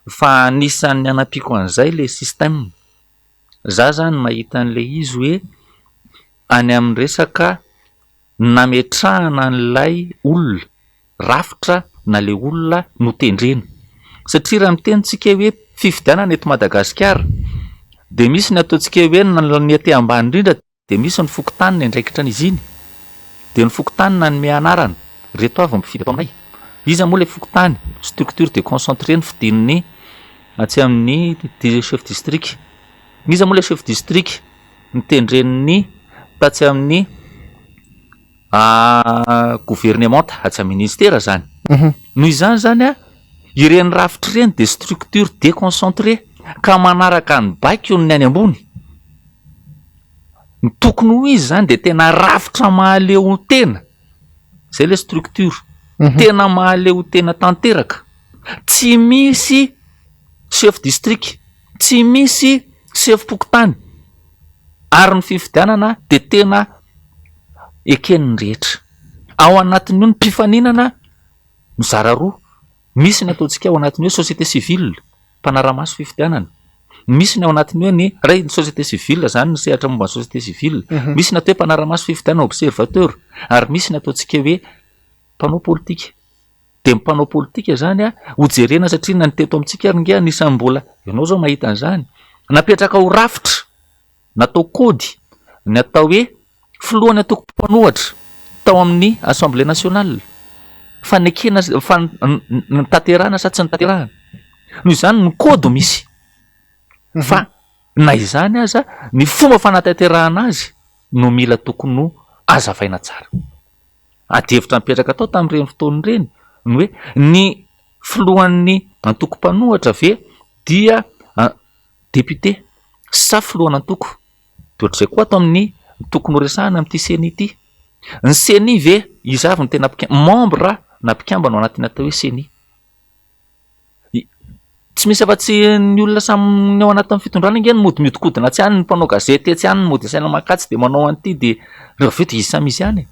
Fa anisan'ny anampiko an'izay le système. Za zany mahita an'le izy hoe any amin'ny resaka nametrahana an'ilay olona rafitra na le olona no tendrena. Satria raha mitenitsika hoe fifidianana eto Madagasikara de misy ny ataontsika hoe ny aty ambany indrindra de misy ny fokontany ny andraikitra izy iny. De ny fokontany na ny anarana reto avy mifidy atao aminay. Iza moa le fokontany structure déconcentrée ny fidininy atsy amin'ny chef district. Iza moa le chef district ny tendreniny tatsy amin'ny gouvernement atsy amin'ny ministère zany. Noho izany zany ireny rafitra ireny de structure déconcentrée ka manaraka ny baiko ny any ambony. Ny tokony ho izy zany de tena rafitra mahaleo tena. Zay le structure. Tena mahaleo tena tanteraka. Tsy misy chef district, tsy misy chef pokotany. Ary ny fifidianana de tena eken'ny rehetra. Ao anatin'io ny mpifaninana mizara roa. Misy ny ataontsika ao anatin'io société civile, mpanara-maso fifidianana. Misy ny ao anatin'io ny ray ny société civile zany ny sehatra momba ny société civile. Misy ny atao hoe mpanara-maso fifidianana observateur, ary misy ny ataontsika hoe mpanao politika. De mpanao politika zany hojerena satria na ny teto amintsika ary nge anisan'ny mbola ianao zao mahita an'izany. Napetraka ho rafitra, natao kody, ny atao hoe filohan'ny atoko mpanohatra tao amin'ny Assemblée nationale. Fanekena ny tanterahana sa tsy ny tanterahana. Noho izany ny kody misy. Fa na izany aza ny fomba fanatanterahana azy no mila tokony ho azavaina tsara. Adevitra mipetraka tao tamin'ireny fotoana ireny ny hoe ny filohan'ny antoko mpanohatra ve dia député sa filohan'ny antoko. De ohatr'izay koa atao amin'ny tokony ho resahana amin'ity CENI ity. Ny CENI ve izy avy ny tena membre na mpikambana ao anatin'ny atao hoe CENI. Tsy misy afa-tsy ny olona samy ao anatin'ny fitondrana inge ny mody miodikodina tsy any ny mpanao gazety tsy any ny mody asaina makatsy de manao an'ity de rehefa de izy samy izy ihany.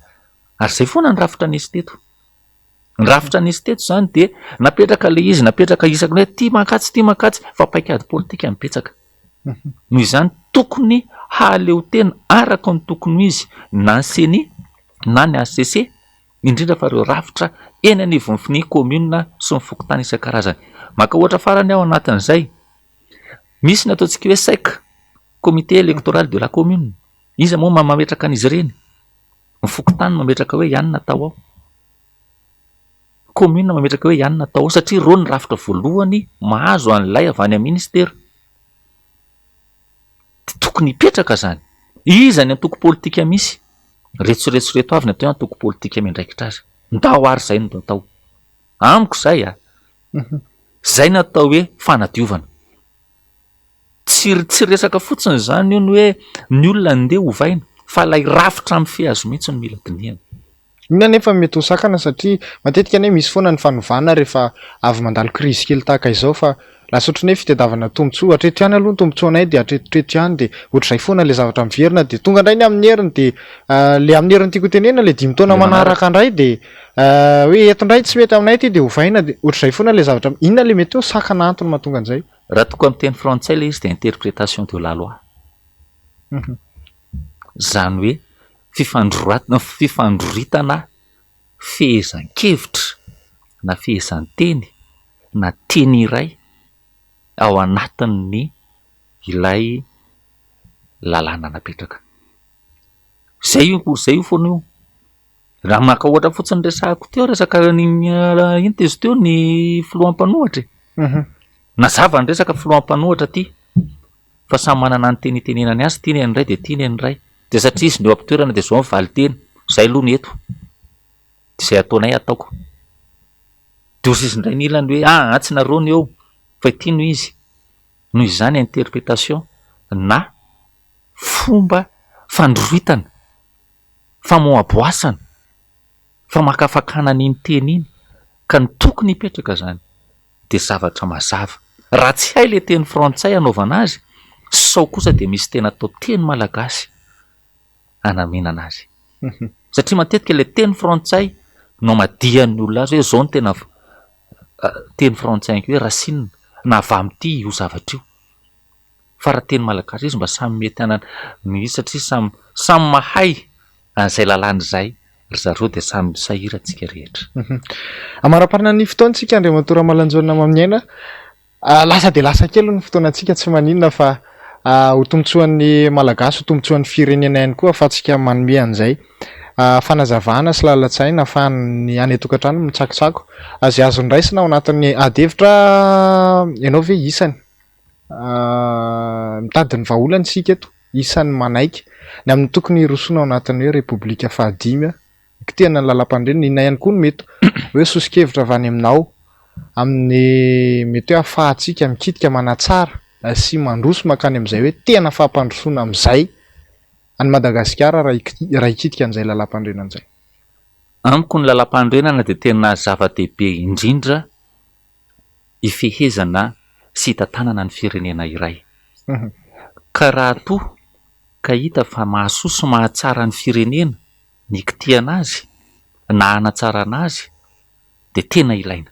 Ary zay foana ny rafitra nisy teto. Ny rafitra nisy teto zany de napetraka le izy, napetraka isaky hoe ty makatsy fa paikady politika mipetsaka. Noho izany tokony haleo tena araka ny tokony izy na ny CENI na ny ACC, indrindra fa ireo rafitra eny anivon'ny commune sy ny fokontany isan-karazany. Maka ohatra farany ao anatin'izay. Misy ny ataontsika hoe SEC, comité électoral de la commune. Izy moa mametraka an'izy ireny. Ny fokontany mametraka hoe ihany natao ao. Commune mametraka hoe ihany natao ao satria reo ny rafitra voalohany mahazo an'ilay avy any amin'ny ministère. Tokony hipetraka zany. Iza ny antoko politika misy? Retsoreto avy ny atao antoko politika miandraikitra azy. Ndao ary zay no atao. Amiko zay zay natao hoe fanadiovana. Tsy resaka fotsiny zany io ny hoe ny olona andeha hovaina, fa lay rafitra amin'ny fihazo mihitsy no mila dinihana. Ina nefa mety ho sakana satria matetika ane misy foana ny fanovana rehefa avy mandalo crise kely tahaka izao fa lasa ohatran'ny hoe fitadiavana tombotsoa hatreto ihany aloha ny tombotsoa anay de hatretotreto ihany de ohatr'izay foana le zavatra miverina de tonga indray ny amin'ny heriny de le amin'ny heriny tiako tenena le 5 taona manaraka indray de hoe eto indray tsy mety aminay ty de hovaina de ohatr'izay foana le zavatra inona le mety ho sakana antony mahatonga an'izay. Raha toko amin'ny teny frantsay le izy de interprétation de la loi. Zany hoe fifandroritana fehezan-kevitra na fehezan-teny na teny iray ao anatin'ny ilay lalàna napetraka. Zay io foana io. raha maka ohatra fotsiny resahako teo resaka ino tezy teo ny filohampanohatra nazava ny resaka filohampanohatra ty fa samy manana ny tenitenenany azy tia ny ray de tia ny ray de satria izy ny eo ampitoerana de zao mivaly teny zay aloha ny eto de zay ataonay ataoko de ozy izy ndray ny ilany hoe tsy nareo ny eo fa ity no izy noho izany interprétation na fomba fandroitana famoaboasana fa makafakana n'iny teny iny ka ny tokony hipetraka zany de zavatra mazava raha tsy hay le teny frantsay anaovana azy sao kosa de misy tena atao teny malagasy anaminana azy satria matetika le teny frantsay no madihan'ny olona azy hoe zao ny tena teny frantsay hoe racine na avy am'ty io zavatra io fa raha teny malagasy izy mba samy mety anany satria samy mahay an'izay lalàny zay ry zareo de samy sahira antsika rehetra amaraparina ny fotoantsika Andriamatora Malanjona Maminiaina lasa de lasa kely ny fotoanantsika tsy maninona fa ho tombotsoan'ny malagasy ho tombotsoan'ny firenena ihany koa afatsika manome an'izay fanazavana sy lalatsaina ahafahany any atokantrano mitsakitsako azy azony raisina ao anatin'ny adevitra ianao ve isany mitady ny vahaolany sika eto isany manaiky ny amin'ny tokony rosoana ao anatin'ny hoe repoblika fahadimy kitihana ny lalam-pandrenina ina ihany koa no mety hoe sosikevitra avy any aminao amin'ny mety hoe ahafahantsika mikitika manatsara sy mandroso makany amin'izay hoe tena fahampandrosoana amin'izay any Madagasikara raha hikitika an'izay lalam-pandrenana izay amiko ny lalam-pandrenana de tena zava-dehibe indrindra ifehezana sy hitantanana ny firenena iray ka raha to ka hita fa mahasoso mahatsara ny firenena ny kitihana azy na hanatsarana azy de tena ilaina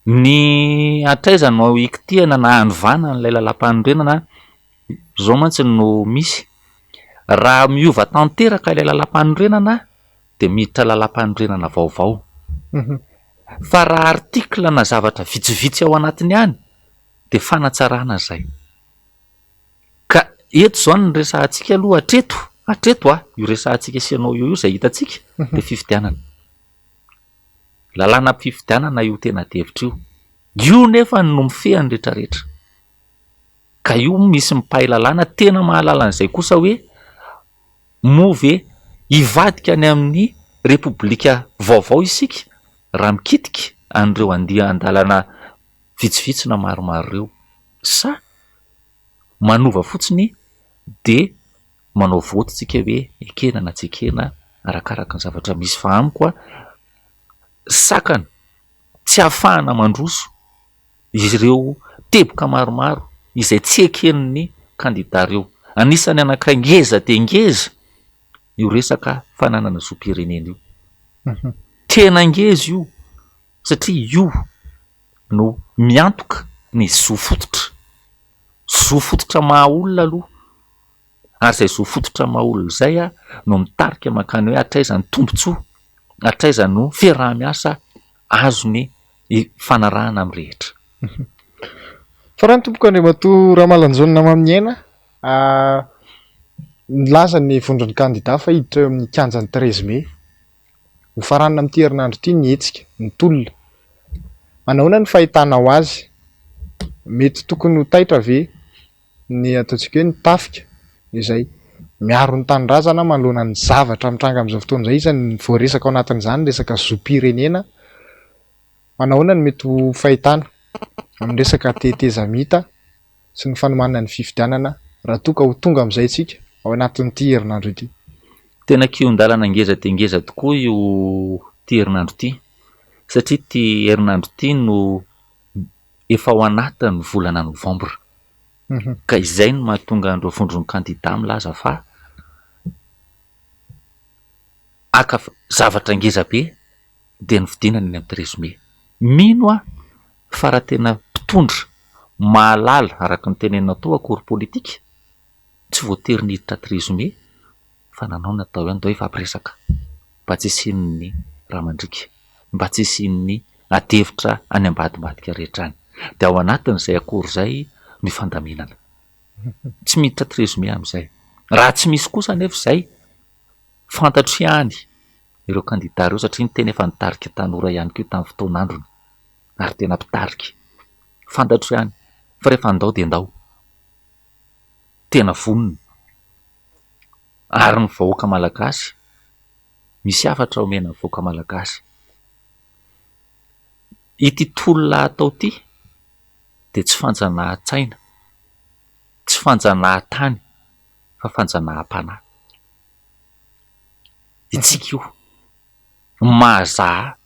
ny atraizana ikitihana na hanovana n'ilay lalam-pandrenana zao mantsy no misy raha miova tanteraka ilay lalam-pandrenana de miditra lalam-pandrenana vaovao fa raha artikla na zavatra vitsivitsy ao anatiny any de fanatsarana zay ka eto zao ny resahantsika aloha hatreto io resahantsika sianao io zay hitantsika de fifidianana lalàna fifidianana io tena devitra io nefa no mifehany rehetrarehetra ka io misy mipahay lalàna tena mahalala an'izay kosa hoe move hivadika any amin'ny repoblika vaovao isika raha mikitika an'ireo andiha andalana vitsivitsy na maromaro reo sa manova fotsiny de manao vototsika hoe ekena na tsy ekena arakaraka ny zavatra misy fa amiko sakana tsy ahafahana mandroso ireo teboka maromaro izay tsy eken'ny kandida reo anisany anakay ngeza de ngeza io resaka fananana zoam-pirenena io tena ngeza io satria io no miantoka ny zofototra maha olona aloha ary zay zofototra maha olona zay no mitarika makany hoe atraiza ny tombontsoa atraiza no fiaraha-miasa azony fanarahana amin'ny rehetra fa raha ny tompoko Andriamatora Malanjona Maminiaina nilaza ny vondron'ny kandida fa hiditra eo amin'ny kianjan'ny 13 Mai ho faranina amin'ity herinandro ity ny hetsika ny tolona manahoana ny fahitanao azy mety tokony ho taitra ve ny ataontsika hoe ny tafika izay miaro ny tanindrazana manoloana ny zavatra mitranga amin'izao fotoana izay izany voaresaka ao anatin'izany resaka zoam-pirenena manahoana ny mety ho fahitana amin'ny resaka tetezamita sy ny fanomanana ny fifidianana raha toa ka ho tonga amin'izay isika ao anatin'ity herinandro ity tena kion-dalana ngeza de ngeza tokoa io ty herinandro ity satria ty herinandro ity no efa ao anatin'ny volana novambra ka izay no mahatonga andreo vondron'ny kandida milaza fa aka zavatra ngeza be de ny fidinana eny amin'ny 13 Mai mino fa raha tena mpitondra mahalala araka ny tenenina tao akory politika tsy voatery niditra 13 Mai fa nanao natao ihany dao efa ampiresaka mba tsy isian'ny ramandrika mba tsy isian'ny adevitra any ambadimbadika rehetra any de ao anatin'izay akory zay ny fandaminana tsy miditra 13 Mai amin'izay raha tsy misy kosa nefa zay fantatro ihany ireo kandida ireo satria ny teny efa nitarika tanora ihany ko tamin'ny fotoan'androny ary tena mpitarika fantatro ihany fa rehefa andao de andao tena vonona ary ny vahoaka malagasy misy afatra omena vahoaka malagasy ity tolona atao ty de tsy fanjanahantsaina tsy fanjanahantany fa fanjanaham-panahy itsika io mahazaha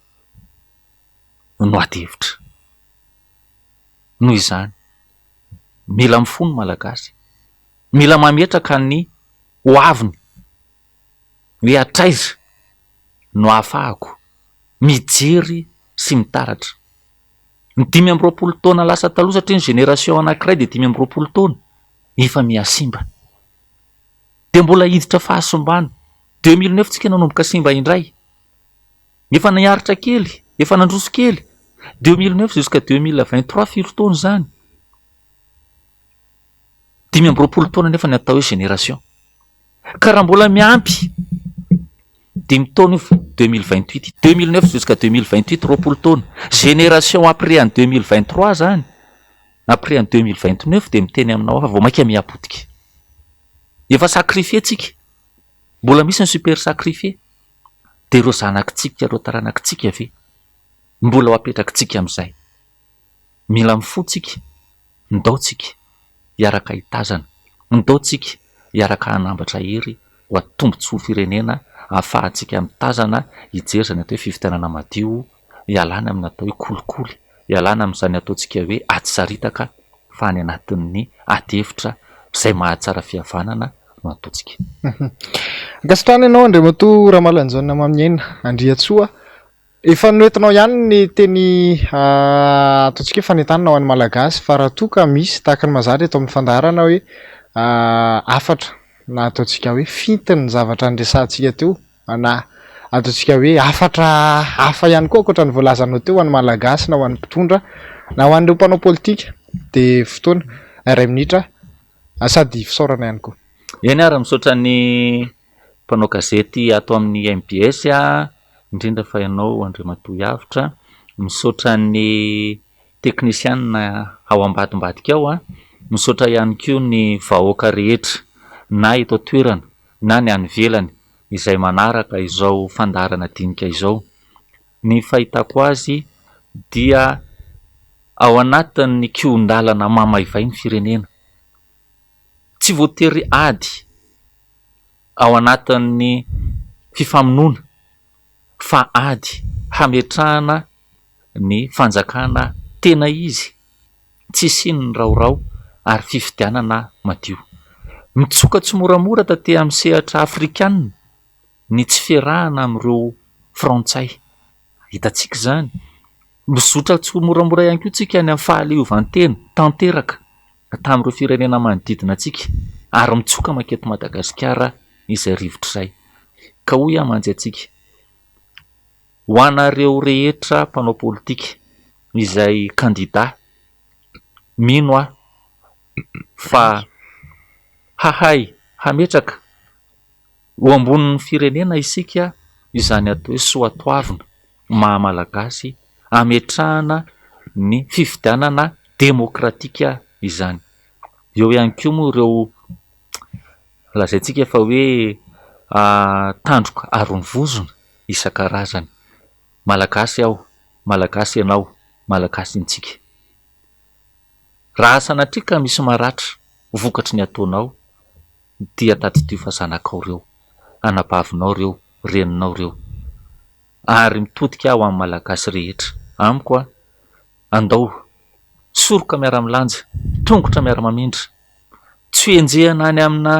no ady-hevitra noho izany mila mifono malagasy mila mametraka ny hoaviny hoe atraiza no ahafahako mijery sy mitaratra ny 5 taona lasa taloha satria ny génération anankiray de 5 taona efa miasimba de mbola hiditra fahasombana 2009 tsika nanomboka simba indray efa niaritra kely efa nandroso kely 2009 jusqu'à 2023 firy taona zany 5 taona nefa ny atao hoe génération ka raha mbola miampy 10 taona 2028 2009 jusqu'à 2028 roapolo taona génération après en 2023 zany après en 2029 de miteny aminao afa vao maika miapotika efa sacrifié tsika mbola misy ny super sacrifié de ireo zanakitsika ireo taranakitsika ave mbola ho apetrakitsika am'izay mila mifotsika ndaotsika hiaraka hitazana ndaotsika hiaraka hanambatra hery ho atombontsoa firenena ahafahantsika mitazana hijery zany atao hoe fifitanana madio hialana amin'ny atao hoe kolikoly hialana amin'izany ataontsika hoe atsaritaka fa any anatin'ny ady-hevitra izay mahatsara fihavanana no ataontsika Gasitrany ianao Andriamatoa Ramalanjona Maminiaina Andriatsoa efa noentinao ihany ny teny ataontsika hoe fanentanana ho an'ny malagasy fa raha toa ka misy tahaka ny mazary eto amin'ny fandaharana hoe afatra na ataontsika hoe fintiny ny zavatra andresantsika teo na ataontsika hoe afatra hafa ihany koa ankoatra ny voalazanao teo ho an'ny malagasy na ho an'ny mpitondra na ho an'ireo mpanao politika de fotoana 1 minitra sady fisaorana ihany koa eny ary misaotra ny mpanao gazety ato amin'ny MBS indrindra fa ianao Andriamatoa Yavitra misaotra ny teknisianina ao ambadimbadika ao misaotra ihany koa ny vahoaka rehetra na eto toerana na ny any velany izay manaraka izao fandaharana dinika izao ny fahitako azy dia ao anatin'ny kiondalana mamaivay ny firenena tsy voatery ady ao anatin'ny fifamonoana fa ady hametrahana ny fanjakana tena izy tsy siny raorao ary fifidianana madio mitsoka tsy moramora taty amin'ny sehatra afrikanina ny tsy fiarahana amin'ireo frantsay hitantsika zany mizotra tsy moramora ihany koa tsika any amin'ny fahaleovantena tanteraka tamin'ireo firenena manodidina atsika ary mitsoka maketo Madagasikara izay rivotra izay ka hoy amanjy atsika ho anareo rehetra mpanao politika izay kandida mino fa hahay hametraka ho ambonin'ny firenena isika izany atao hoe soatoavina mahamalagasy ametrahana ny fifidianana demokratika izany eo ihany koa moa ireo lazaintsika fa hoe tandroka aron'ny vozona isan-karazany malagasy aho malagasy ianao malagasy intsika raha sanatrika misy maratra vokatry ny ataonao dia taditio fa zanakao reo anabavinao reo reninao reo ary mitodika aho amin'ny malagasy rehetra amiko andao soroka miara-milanja tongotra miara-mamindra tsy enjehana any amina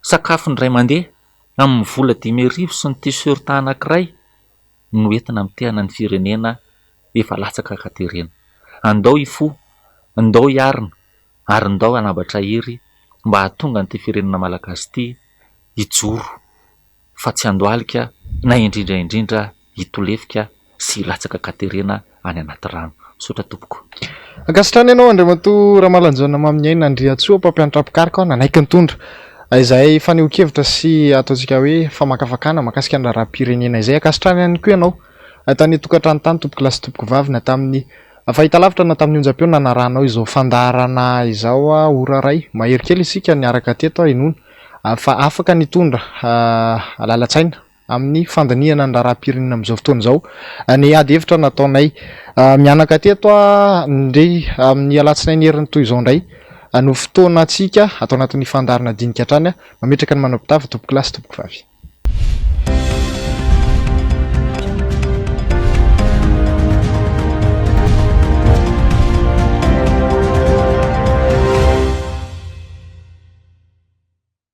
sakafo ndray mandeha amin'ny vola 5,000 sy ny t-shirt anankiray no entina mitehana ny firenena efa latsaka katerena andao ifo andao hiarina ary andao anambatra hery mba hahatonga nyty firenena malagasy ty hijoro fa tsy andoalika na indrindra hitolefika sy latsaka katerena any anaty rano misaotra tompoko Gasitrany ianao Andriamatoa Ramalanjona Maminiaina Andriatsoa mpampianatra pikaroka nanaiky ny tondra Izay faneho-kevitra sy ataontsika hoe famakafakana mahakasika ny raharaham-pirenena izay akasitrany ihany koa ianao tany tokantrano tany tompoko lahy sy tompoko vavy na tamin'ny fahitalavitra na tamin'ny onjam-peo na naranao izao fandarana izao ora ray mahery kely isika niaraka teto inona fa afaka nitondra lalatsaina amin'ny fandaniana ny raharaham-pirenena amin'izao fotoana izao ny ady hevitra nataonay mianaka teto ndray amin'ny alatsinainy heriny toy izao indray no fotoana antsika atao anatin'ny fandarana dinika hatrany mametraka ny manao-pitavy tompoko lahy sy tompoko vavy.